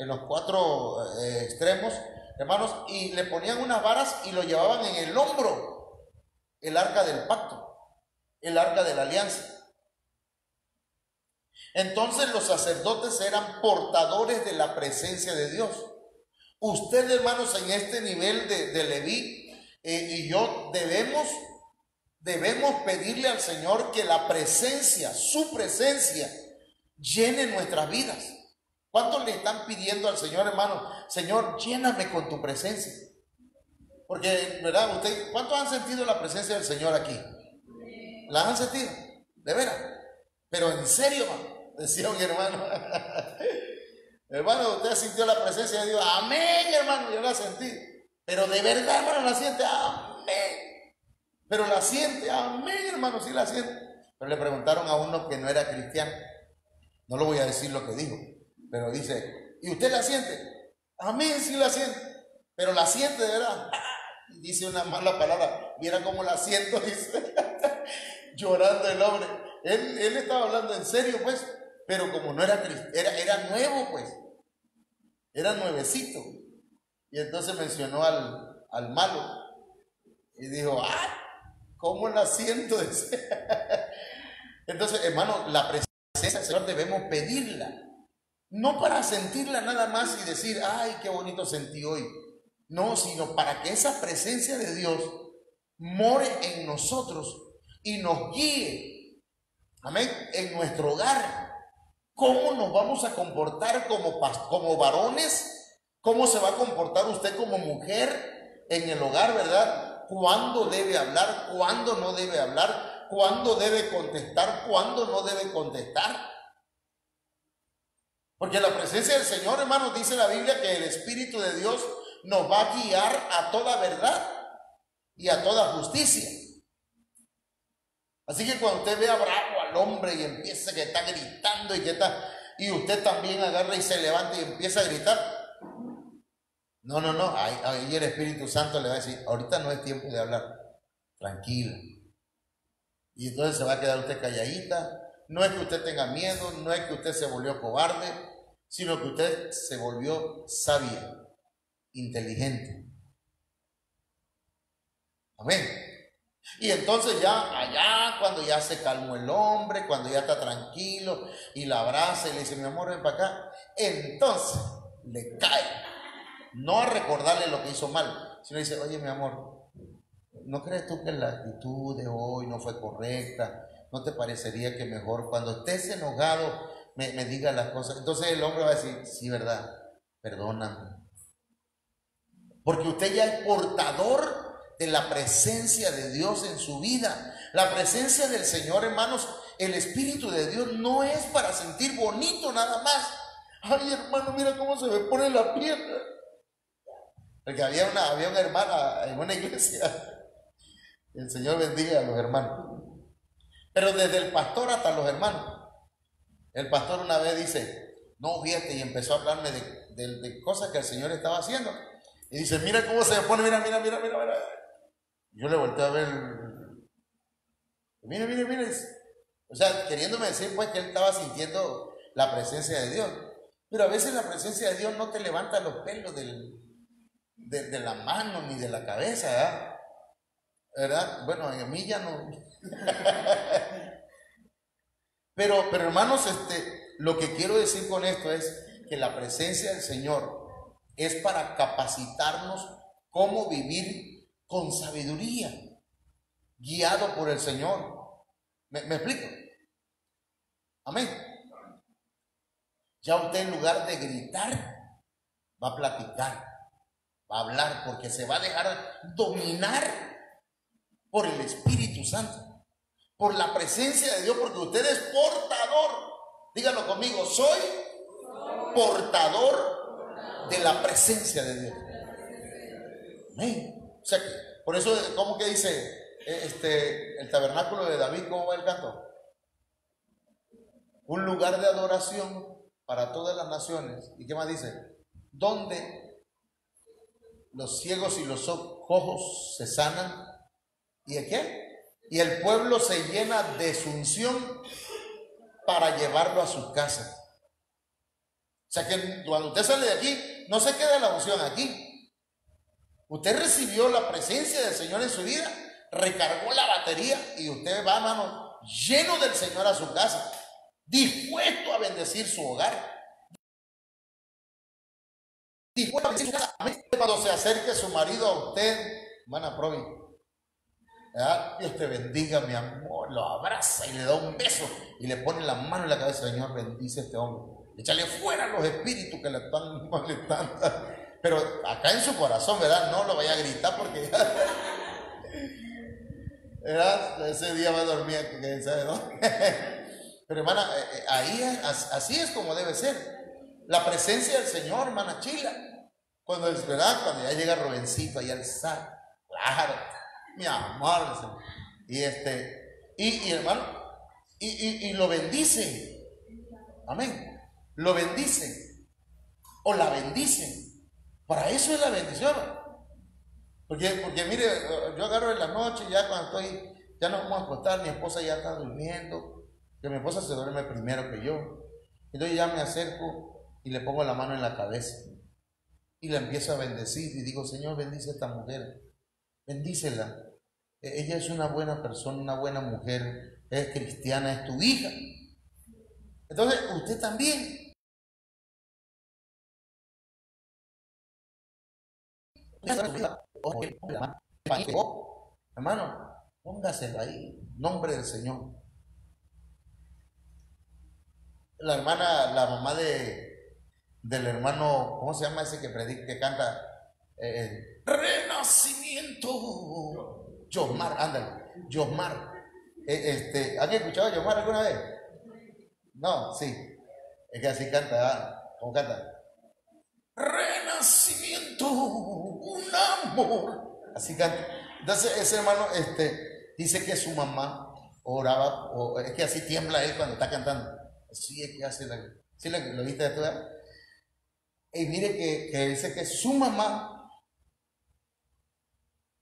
extremos, hermanos, y le ponían unas varas y lo llevaban en el hombro, el arca del pacto, el arca de la alianza. Entonces los sacerdotes eran portadores de la presencia de Dios. Usted, hermanos, en este nivel de Leví y yo debemos pedirle al Señor que la presencia, su presencia, llene nuestras vidas. ¿Cuántos le están pidiendo al Señor, hermano? Señor, lléname con tu presencia. Porque, ¿verdad? ¿Cuántos han sentido la presencia del Señor aquí? ¿La han sentido? De veras. Pero en serio, hermano, decía un hermano. Hermano, usted sintió la presencia de Dios. Amén, hermano, yo la sentí. Pero de verdad, hermano, la siente. Amén. Pero la siente. Amén, hermano, sí la siente. Pero le preguntaron a uno que no era cristiano. No lo voy a decir lo que dijo. Pero dice, ¿y usted la siente? Amén, sí la siente. Pero la siente de verdad. Dice una mala palabra. Mira cómo la siento, dice. Llorando el hombre. Él estaba hablando en serio, pues. Pero como no era cristiano, era nuevo, pues. Era nuevecito. Y entonces mencionó al malo. Y dijo, ¿Cómo la siento? Entonces, hermano, la presencia del Señor debemos pedirla. No para sentirla nada más y decir, ay, qué bonito sentí hoy. No, sino para que esa presencia de Dios more en nosotros y nos guíe, amén, en nuestro hogar. ¿Cómo nos vamos a comportar como varones? ¿Cómo se va a comportar usted como mujer en el hogar, verdad? ¿Cuándo debe hablar? ¿Cuándo no debe hablar? ¿Cuándo debe contestar? ¿Cuándo no debe contestar? Porque la presencia del Señor, hermanos, dice la Biblia que el Espíritu de Dios nos va a guiar a toda verdad y a toda justicia. Así que cuando usted vea bravo al hombre y empieza que está gritando y usted también agarra y se levanta y empieza a gritar, no, ahí el Espíritu Santo le va a decir, ahorita no es tiempo de hablar, tranquila. Y entonces se va a quedar usted calladita. No es que usted tenga miedo, no es que usted se volvió cobarde, sino que usted se volvió sabia, inteligente. Amén. Y entonces ya allá, cuando ya se calmó el hombre, cuando ya está tranquilo y la abraza y le dice, mi amor, ven para acá, entonces le cae, no a recordarle lo que hizo mal, sino dice, oye, mi amor, ¿no crees tú que la actitud de hoy no fue correcta? ¿No te parecería que mejor cuando estés enojado me digas las cosas? Entonces el hombre va a decir, sí, verdad, perdóname. Porque usted ya es portador de la presencia de Dios en su vida. La presencia del Señor, hermanos, el Espíritu de Dios no es para sentir bonito nada más. Ay, hermano, mira cómo se me pone la piel. Porque había una hermana en una iglesia. El Señor bendiga a los hermanos. Pero desde el pastor hasta los hermanos. El pastor una vez dice, no, fíjate, y empezó a hablarme de cosas que el Señor estaba haciendo. Y dice, mira cómo se me pone, mira. Yo le volteé a ver, mira. O sea, queriéndome decir pues que él estaba sintiendo la presencia de Dios. Pero a veces la presencia de Dios no te levanta los pelos de la mano ni de la cabeza, ¿verdad? Bueno, a mí ya no. Pero hermanos, lo que quiero decir con esto es que la presencia del Señor es para capacitarnos cómo vivir con sabiduría, guiado por el Señor. ¿Me explico? Amén. Ya usted en lugar de gritar, va a platicar, va a hablar, porque se va a dejar dominar por el Espíritu Santo, por la presencia de Dios, porque usted es portador. Díganlo conmigo, soy portador de la presencia de Dios. Amén. O sea, por eso, ¿cómo que dice el tabernáculo de David? ¿Cómo va el canto? Un lugar de adoración para todas las naciones. ¿Y qué más dice? Donde los ciegos y los cojos se sanan. ¿Y de qué? Y el pueblo se llena de su unción para llevarlo a sus casas. O sea que cuando usted sale de aquí, no se queda la unción aquí. Usted recibió la presencia del Señor en su vida, recargó la batería y usted va, hermano, lleno del Señor a su casa, dispuesto a bendecir su hogar, dispuesto a bendecir su casa. Cuando se acerque su marido a usted, hermana Provi, Dios te bendiga, mi amor, lo abraza y le da un beso y le pone la mano en la cabeza. Señor, bendice a este hombre, échale fuera los espíritus que le están molestando. Pero acá en su corazón, ¿verdad? No lo vaya a gritar porque ¿verdad? Ese día va a dormir, quién sabe, ¿no? Pero hermana, así es como debe ser. La presencia del Señor, hermana Chila. Cuando es verdad, cuando ya llega Robencito ahí al SAT, claro, mi amor. Y hermano, y lo bendice. Amén. Lo bendice. O la bendice. Para eso es la bendición. Porque mire, yo agarro en la noche, ya cuando ya nos vamos a acostar, mi esposa ya está durmiendo, que mi esposa se duerme primero que yo. Entonces ya me acerco y le pongo la mano en la cabeza y la empiezo a bendecir y digo, Señor, bendice a esta mujer, bendícela, ella es una buena persona, una buena mujer, es cristiana, es tu hija. Entonces, usted también. Hermano, póngaselo ahí, nombre del Señor. La hermana, la mamá del hermano, ¿cómo se llama ese que predica, que canta? Renacimiento. Yosmar, ándale, Yosmar. ¿Han escuchado a Yosmar alguna vez? No, sí. Es que así canta, ¿cómo canta? Renacimiento, un amor. Así canta. Entonces ese hermano dice que su mamá oraba, o es que así tiembla él cuando está cantando. Así es que hace ¿sí lo viste de tu edad? Y mire que dice que su mamá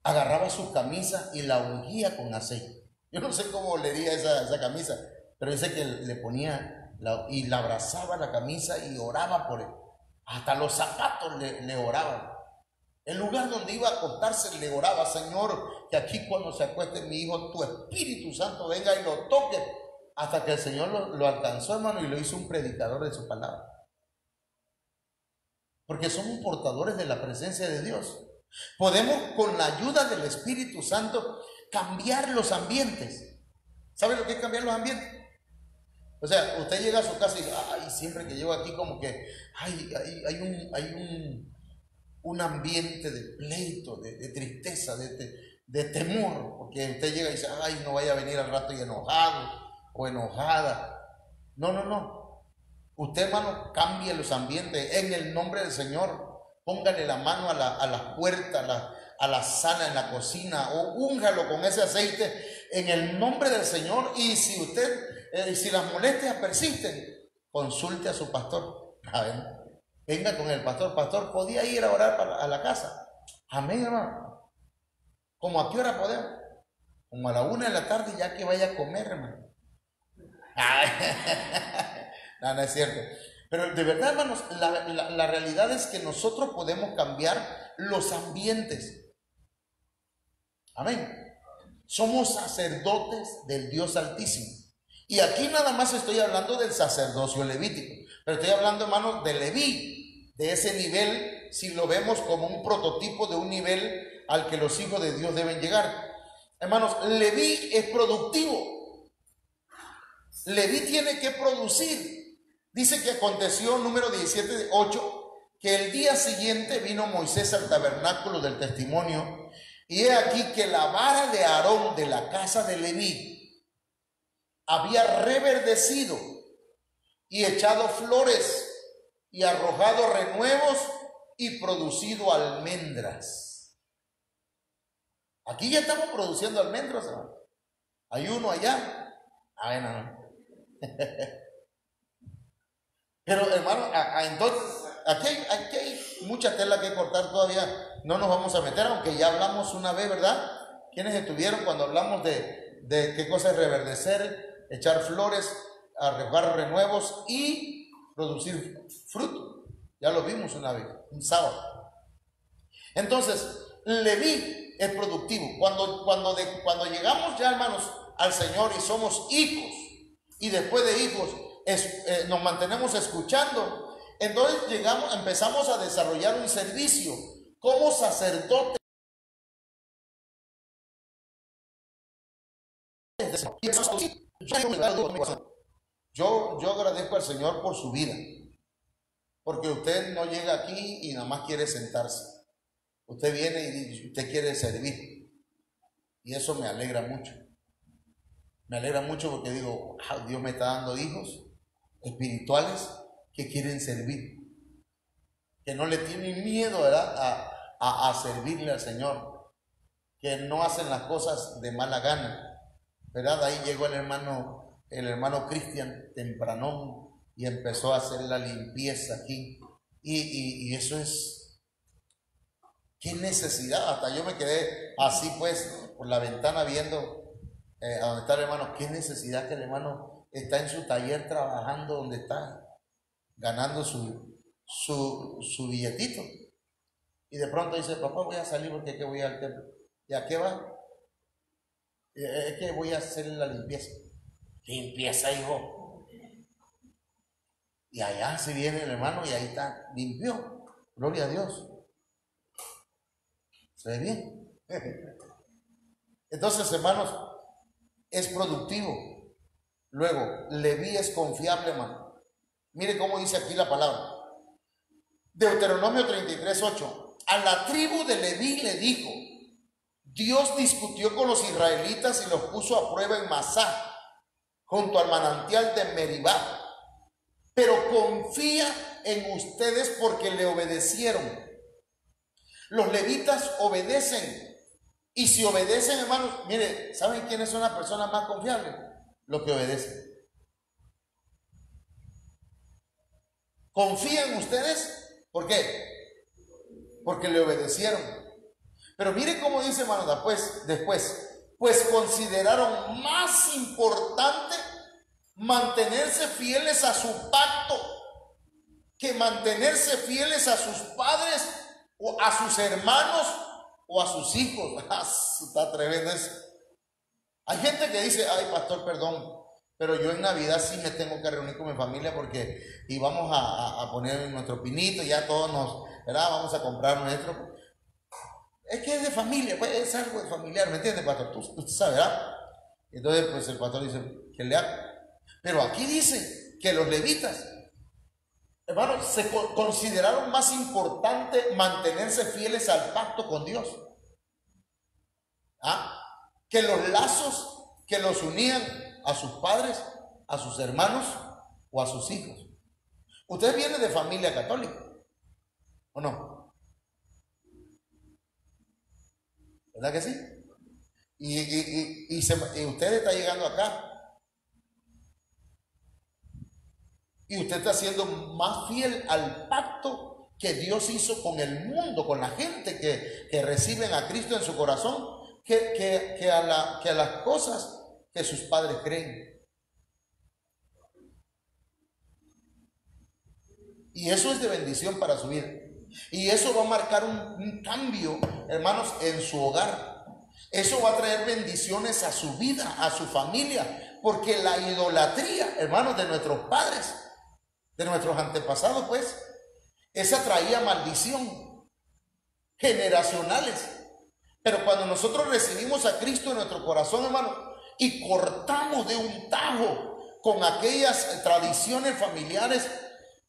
agarraba su camisa y la ungía con aceite. Yo no sé cómo le di esa camisa, pero dice que le ponía y la abrazaba la camisa y oraba por él. Hasta los zapatos le oraban. El lugar donde iba a acostarse le oraba: Señor, que aquí cuando se acueste mi hijo, tu Espíritu Santo venga y lo toque. Hasta que el Señor lo alcanzó, hermano, y lo hizo un predicador de su palabra. Porque somos portadores de la presencia de Dios. Podemos, con la ayuda del Espíritu Santo, cambiar los ambientes. ¿Sabe lo que es cambiar los ambientes? O sea, usted llega a su casa y dice: ay, siempre que llego aquí como que hay un ambiente de pleito, de tristeza, de temor, porque usted llega y dice: ay, no vaya a venir al rato y enojado o enojada. No. Usted, hermano, cambie los ambientes en el nombre del Señor. Póngale la mano a la puerta, a la sala, en la cocina, o úngalo con ese aceite en el nombre del Señor. Y si usted, si las molestias persisten, consulte a su pastor. A ver, venga con el pastor. Pastor, ¿podía ir a orar a la casa? Amén, hermano. ¿Cómo a qué hora podemos? Como a la 1 de la tarde, ya que vaya a comer, hermano. No, no es cierto. Pero de verdad, hermanos, la realidad es que nosotros podemos cambiar los ambientes. Amén. Somos sacerdotes del Dios Altísimo. Y aquí nada más estoy hablando del sacerdocio levítico. Pero estoy hablando, hermanos, de Leví. De ese nivel, si lo vemos como un prototipo de un nivel al que los hijos de Dios deben llegar. Hermanos, Leví es productivo. Leví tiene que producir. Dice que aconteció, número 17:8, que el día siguiente vino Moisés al tabernáculo del testimonio, y he aquí que la vara de Aarón de la casa de Leví había reverdecido y echado flores y arrojado renuevos y producido almendras. Aquí ya estamos produciendo almendras, hermano. Hay uno allá. No. Pero, hermano, entonces, aquí hay mucha tela que cortar todavía. No nos vamos a meter, aunque ya hablamos una vez, ¿verdad? ¿Quiénes estuvieron cuando hablamos de qué cosa es reverdecer, echar flores, arrojar renuevos y producir fruto? Ya lo vimos una vez, un sábado. Entonces, Leví es productivo. Cuando llegamos ya, hermanos, al Señor y somos hijos, y después de hijos nos mantenemos escuchando, entonces empezamos a desarrollar un servicio como sacerdote. Yo agradezco al Señor por su vida, porque usted no llega aquí y nada más quiere sentarse. Usted viene y usted quiere servir, y eso me alegra mucho. Me alegra mucho porque digo: wow, Dios me está dando hijos espirituales que quieren servir, que no le tienen miedo, ¿verdad?, a servirle al Señor, que no hacen las cosas de mala gana, ¿verdad? Ahí llegó el hermano Cristian tempranón y empezó a hacer la limpieza aquí, y eso es, qué necesidad. Hasta yo me quedé así, pues, por la ventana viendo a donde está el hermano. Qué necesidad que el hermano está en su taller trabajando, donde está ganando su billetito, y de pronto dice: papá, voy a salir porque que voy al templo. ¿Y a qué va? Es que voy a hacer la limpieza. Limpieza, hijo. Y allá se viene el hermano y ahí está, limpió. Gloria a Dios. Se ve bien. Entonces, hermanos, es productivo. Luego, Leví es confiable, hermano. Mire cómo dice aquí la palabra. Deuteronomio 33:8. A la tribu de Leví le dijo: Dios discutió con los israelitas y los puso a prueba en Masá, junto al manantial de Meribá, pero confía en ustedes porque le obedecieron. Los levitas obedecen, y si obedecen, hermanos, mire, ¿saben quiénes son las personas más confiables? Los que obedecen. Confían ustedes, ¿por qué? Porque le obedecieron. Pero mire cómo dice, hermano, después, pues consideraron más importante mantenerse fieles a su pacto que mantenerse fieles a sus padres o a sus hermanos o a sus hijos. Está tremendo eso. Hay gente que dice: ay, pastor, perdón, pero yo en Navidad sí me tengo que reunir con mi familia porque y vamos a poner nuestro pinito, ya todos nos, ¿verdad? Vamos a comprar nuestro. Es que es de familia, pues es algo de familiar, ¿me entiende, pastor? Usted sabe, ¿verdad? Entonces, pues el pastor dice que le haga. Pero aquí dice que los levitas, hermanos, se consideraron más importante mantenerse fieles al pacto con Dios, que los lazos que los unían a sus padres, a sus hermanos o a sus hijos. Usted viene de familia católica, ¿o no? ¿Verdad que sí? Y usted está llegando acá y usted está siendo más fiel al pacto que Dios hizo con el mundo, con la gente que reciben a Cristo en su corazón, que a las cosas que sus padres creen. Y eso es de bendición para su vida. Y eso va a marcar un cambio, hermanos, en su hogar. Eso va a traer bendiciones a su vida, a su familia, porque la idolatría, hermanos, de nuestros padres, de nuestros antepasados, pues, esa traía maldición generacionales. Pero cuando nosotros recibimos a Cristo en nuestro corazón, hermano, y cortamos de un tajo con aquellas tradiciones familiares,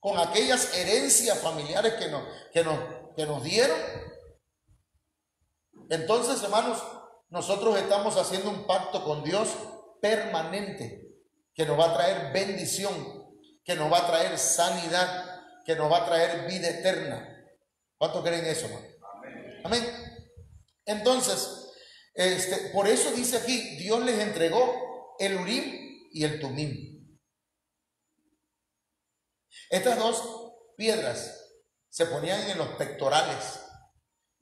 con aquellas herencias familiares que nos dieron, entonces, hermanos, nosotros estamos haciendo un pacto con Dios permanente, que nos va a traer bendición, que nos va a traer sanidad, que nos va a traer vida eterna. ¿Cuántos creen eso, hermano? Amén. Entonces, por eso dice aquí, Dios les entregó el Urim y el Tumim. Estas dos piedras se ponían en los pectorales.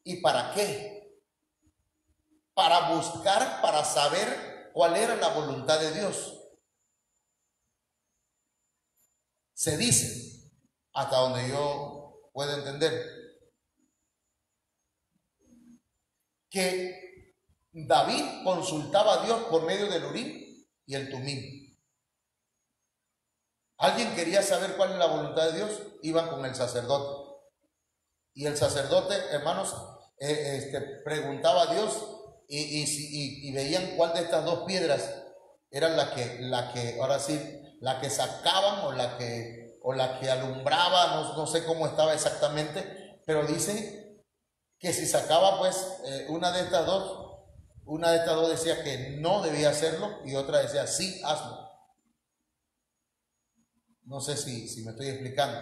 ¿Y para qué? Para buscar, para saber cuál era la voluntad de Dios. Se dice, hasta donde yo puedo entender, que David consultaba a Dios por medio del Urim y el Tumim. Alguien quería saber cuál es la voluntad de Dios, iban con el sacerdote. Y el sacerdote, hermanos, preguntaba a Dios y veían cuál de estas dos piedras era la que ahora sí, la que sacaban o la que alumbraba, no sé cómo estaba exactamente, pero dice que si sacaba pues una de estas dos decía que no debía hacerlo y otra decía sí, hazlo. No sé si me estoy explicando.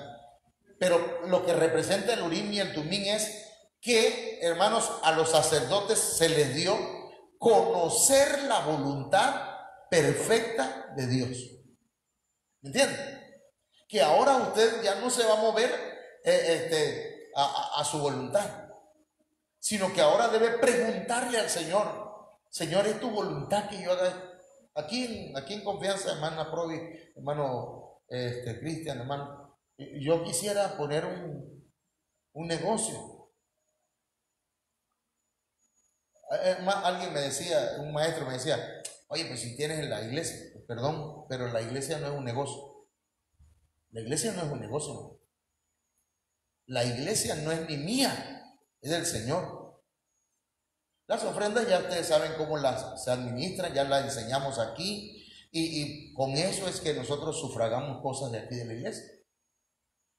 Pero lo que representa el Urim y el Tumim es que, hermanos, a los sacerdotes se les dio conocer la voluntad perfecta de Dios. ¿Me entienden? Que ahora usted ya no se va a mover a su voluntad, sino que ahora debe preguntarle al Señor: Señor, ¿es tu voluntad que yo haga? Aquí en confianza, hermana Provi, hermano Cristian, hermano, yo quisiera poner un negocio. Alguien me decía, un maestro me decía, oye, pues si tienes en la iglesia, perdón, pero la iglesia no es un negocio. La iglesia no es un negocio, ¿no? La iglesia no es ni mía, es del Señor. Las ofrendas ya ustedes saben cómo se administran, ya las enseñamos aquí, y con eso es que nosotros sufragamos cosas de aquí de la iglesia.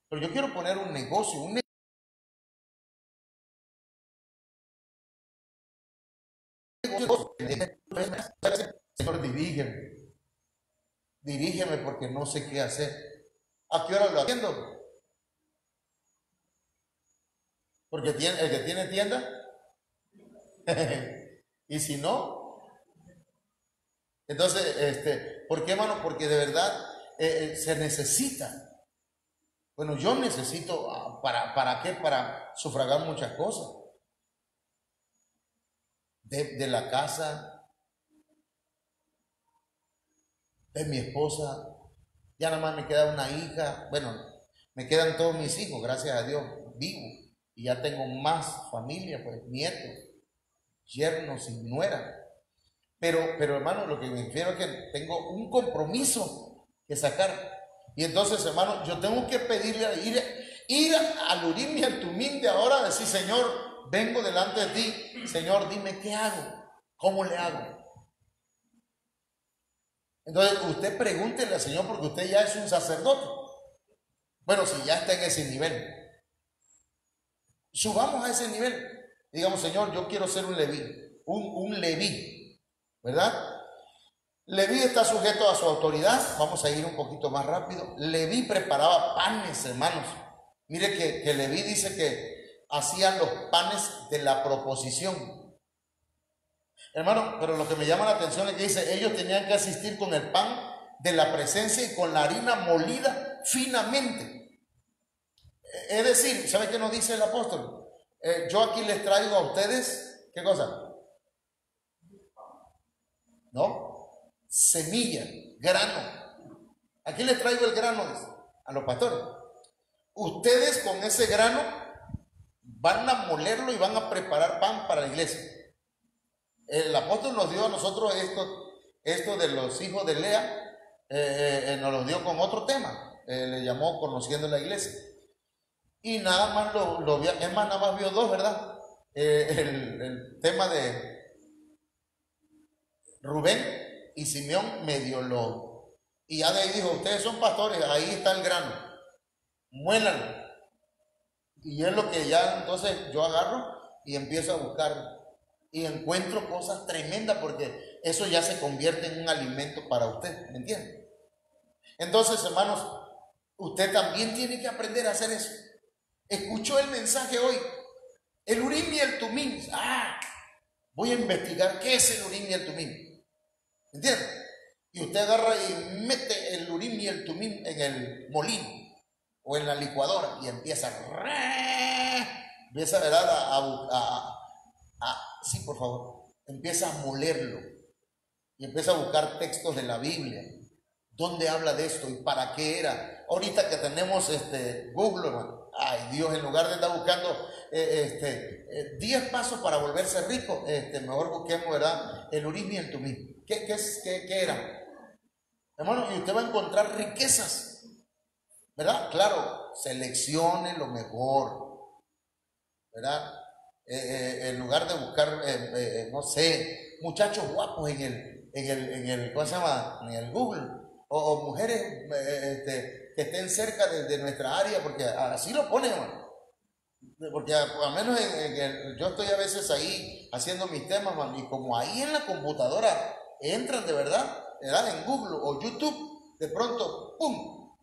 Pero yo quiero poner un negocio, Señor, dirígeme porque no sé qué hacer. ¿A qué hora lo atiendo? Porque el que tiene tienda, y si no, entonces, ¿por qué, hermano? Porque de verdad se necesita. Bueno, yo necesito, ¿para qué? Para sufragar muchas cosas. De la casa, de mi esposa, ya nada más me queda una hija, bueno, me quedan todos mis hijos, gracias a Dios, vivo, y ya tengo más familia, pues nietos, yernos y nuera. Pero hermano, lo que me refiero es que tengo un compromiso que sacar. Y entonces, hermano, yo tengo que pedirle, ir al Urim y al Tumim de ahora, decir, Señor, vengo delante de ti, Señor, dime qué hago, cómo le hago. Entonces, usted pregúntele al Señor porque usted ya es un sacerdote. Bueno, si ya está en ese nivel, subamos a ese nivel. Digamos, Señor, yo quiero ser un leví, un leví, ¿verdad? Leví está sujeto a su autoridad. Vamos a ir un poquito más rápido. Leví preparaba panes, hermanos. Mire que Leví dice que hacían los panes de la proposición. Hermano, pero lo que me llama la atención es que dice, ellos tenían que asistir con el pan de la presencia y con la harina molida finamente. Es decir, ¿sabe qué nos dice el apóstol? Yo aquí les traigo a ustedes, ¿qué cosa? ¿No? Semilla, grano. Aquí les traigo el grano a los pastores. Ustedes con ese grano van a molerlo y van a preparar pan para la iglesia. El apóstol nos dio a nosotros esto de los hijos de Lea, nos lo dio con otro tema, le llamó Conociendo la Iglesia. Y nada más lo vio, es más, nada más vio dos, ¿verdad? El tema de Rubén y Simeón medio lo. Y ya de ahí dijo, ustedes son pastores, ahí está el grano, muélanlo. Y es lo que ya entonces yo agarro y empiezo a buscar. Y encuentro cosas tremendas porque eso ya se convierte en un alimento para usted, ¿me entiende? Entonces, hermanos, usted también tiene que aprender a hacer eso. Escuchó el mensaje hoy, el Urim y el Tumim. Voy a investigar qué es el Urim y el Tumim, ¿me entiende? Y usted agarra y mete el Urim y el Tumim en el molino o en la licuadora y empieza, ¿verdad? Sí, por favor, empieza a molerlo y empieza a buscar textos de la Biblia. ¿Dónde habla de esto y para qué era? Ahorita que tenemos Google, hermano. Ay, Dios, en lugar de andar buscando 10 pasos para volverse rico, mejor busquemos, ¿verdad? El Urim y el Tumim. ¿Qué era? Hermano, y usted va a encontrar riquezas, ¿verdad? Claro, seleccione lo mejor, ¿verdad? En lugar de buscar, no sé, muchachos guapos en el ¿cómo se llama? En el Google, o mujeres que estén cerca de nuestra área, porque así lo ponen, hermano. Porque al menos yo estoy a veces ahí haciendo mis temas, man, y como ahí en la computadora entran de verdad, en Google o YouTube, de pronto, ¡pum!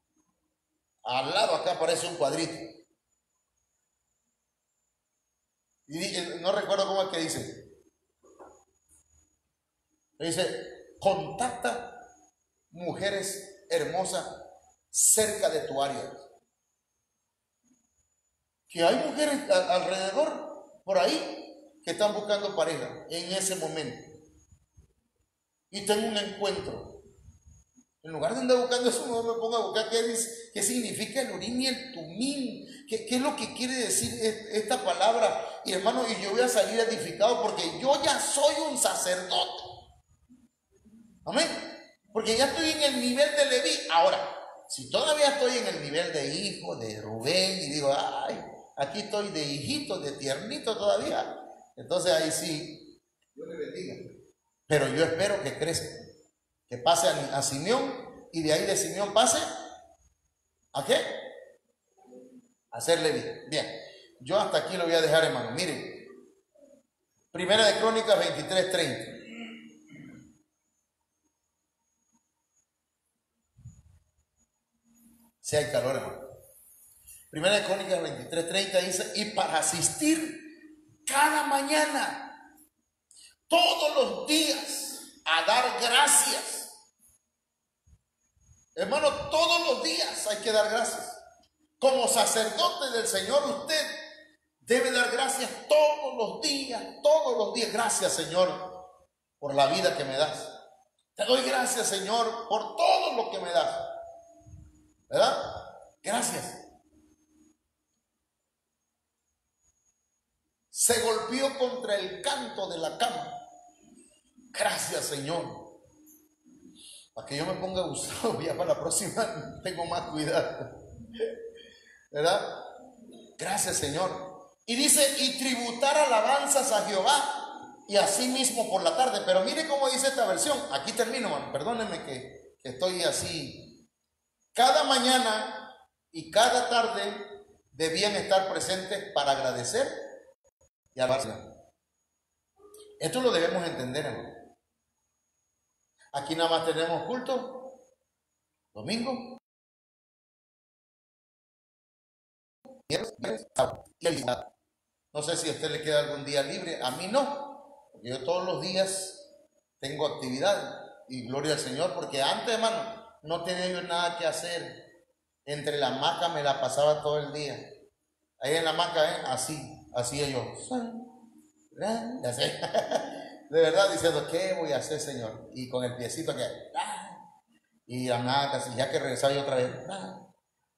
Al lado acá aparece un cuadrito. Y no recuerdo cómo es que dice. Dice, contacta mujeres hermosas cerca de tu área. Que hay mujeres alrededor, por ahí, que están buscando pareja en ese momento. Y tengo un encuentro. En lugar de andar buscando eso, no me pongo a buscar qué significa el Urim y el Tumim. ¿Qué es lo que quiere decir esta palabra? Y hermano, y yo voy a salir edificado porque yo ya soy un sacerdote. Amén. Porque ya estoy en el nivel de Leví. Ahora, si todavía estoy en el nivel de hijo de Rubén y digo, ay, aquí estoy de hijito, de tiernito todavía, entonces ahí sí, Dios le bendiga. Pero yo espero que crezca, que pase a Simeón y de ahí de Simeón pase ¿a qué? A ser Leví. Bien, yo hasta aquí lo voy a dejar, hermano. Miren, Primera de Crónicas 23:30. Si hay calor, hermano. Primera de Crónicas 23:30 dice, y para asistir cada mañana, todos los días, a dar gracias. Hermano, todos los días hay que dar gracias. Como sacerdote del Señor, usted debe dar gracias todos los días, todos los días. Gracias, Señor, por la vida que me das. Te doy gracias, Señor, por todo lo que me das. ¿Verdad? Gracias. Se golpeó contra el canto de la cama. Gracias, Señor. Para que yo me ponga abusado, ya para la próxima tengo más cuidado. ¿Verdad? Gracias, Señor. Y dice, y tributar alabanzas a Jehová, y así mismo por la tarde. Pero mire cómo dice esta versión. Aquí termino, man. Perdónenme que estoy así. Cada mañana y cada tarde debían estar presentes para agradecer y alabar. Esto lo debemos entender, hermano. Aquí nada más tenemos culto domingo, viernes, sábado y el sábado. No sé si a usted le queda algún día libre, a mí no, porque yo todos los días tengo actividad y gloria al Señor, porque antes, hermano, no tenía yo nada que hacer. Entre la hamaca me la pasaba todo el día. Ahí en la hamaca, así, hacía yo. Así. De verdad, diciendo, ¿qué voy a hacer, Señor? Y con el piecito que... Y la hamaca, ya que regresaba yo otra vez.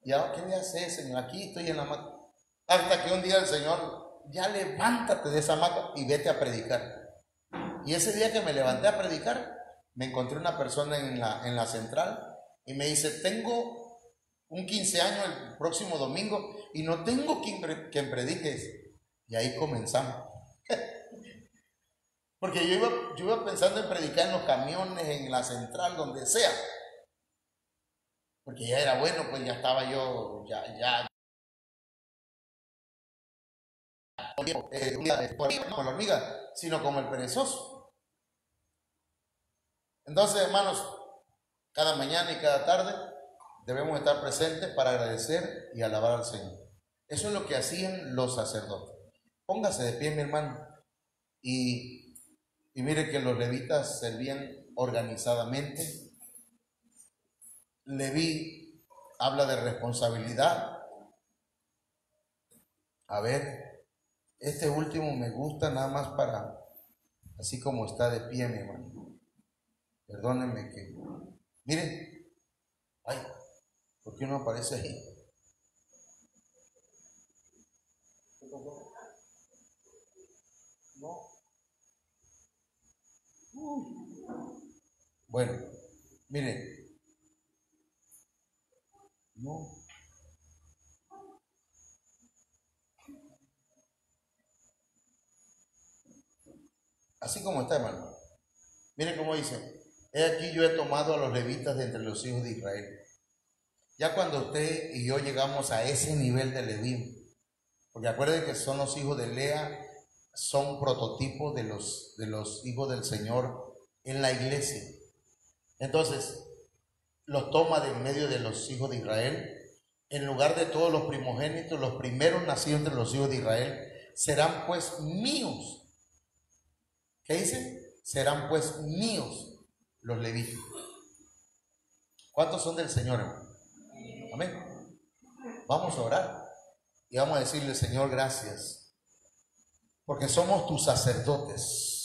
¿Y ahora qué voy a hacer, Señor? Aquí estoy en la hamaca. Hasta que un día el Señor, ya levántate de esa hamaca y vete a predicar. Y ese día que me levanté a predicar, me encontré una persona en la central y me dice, tengo un 15 años el próximo domingo y no tengo quien prediques. Y ahí comenzamos. Porque yo iba pensando en predicar en los camiones, en la central, donde sea. Porque ya era bueno, pues ya estaba yo, no como la hormiga, sino como el perezoso. Entonces, hermanos, cada mañana y cada tarde debemos estar presentes para agradecer y alabar al Señor. Eso es lo que hacían los sacerdotes. Póngase de pie, mi hermano, y mire que los levitas servían organizadamente. Leví habla de responsabilidad. A ver, este último me gusta nada más para, así como está de pie, mi hermano. Perdónenme que, miren, ay, ¿por qué no aparece ahí? No. Bueno, miren, no. Así como está, hermano. Miren cómo dice. He aquí yo he tomado a los levitas de entre los hijos de Israel. Ya cuando usted y yo llegamos a ese nivel de Leví, porque acuérdense que son los hijos de Lea, son prototipos de los hijos del Señor en la iglesia. Entonces, los toma de en medio de los hijos de Israel. En lugar de todos los primogénitos, los primeros nacidos entre los hijos de Israel, serán pues míos. ¿Qué dice? Serán pues míos los levitas. ¿Cuántos son del Señor, hermano? Amén. Vamos a orar y vamos a decirle, Señor, gracias, porque somos tus sacerdotes.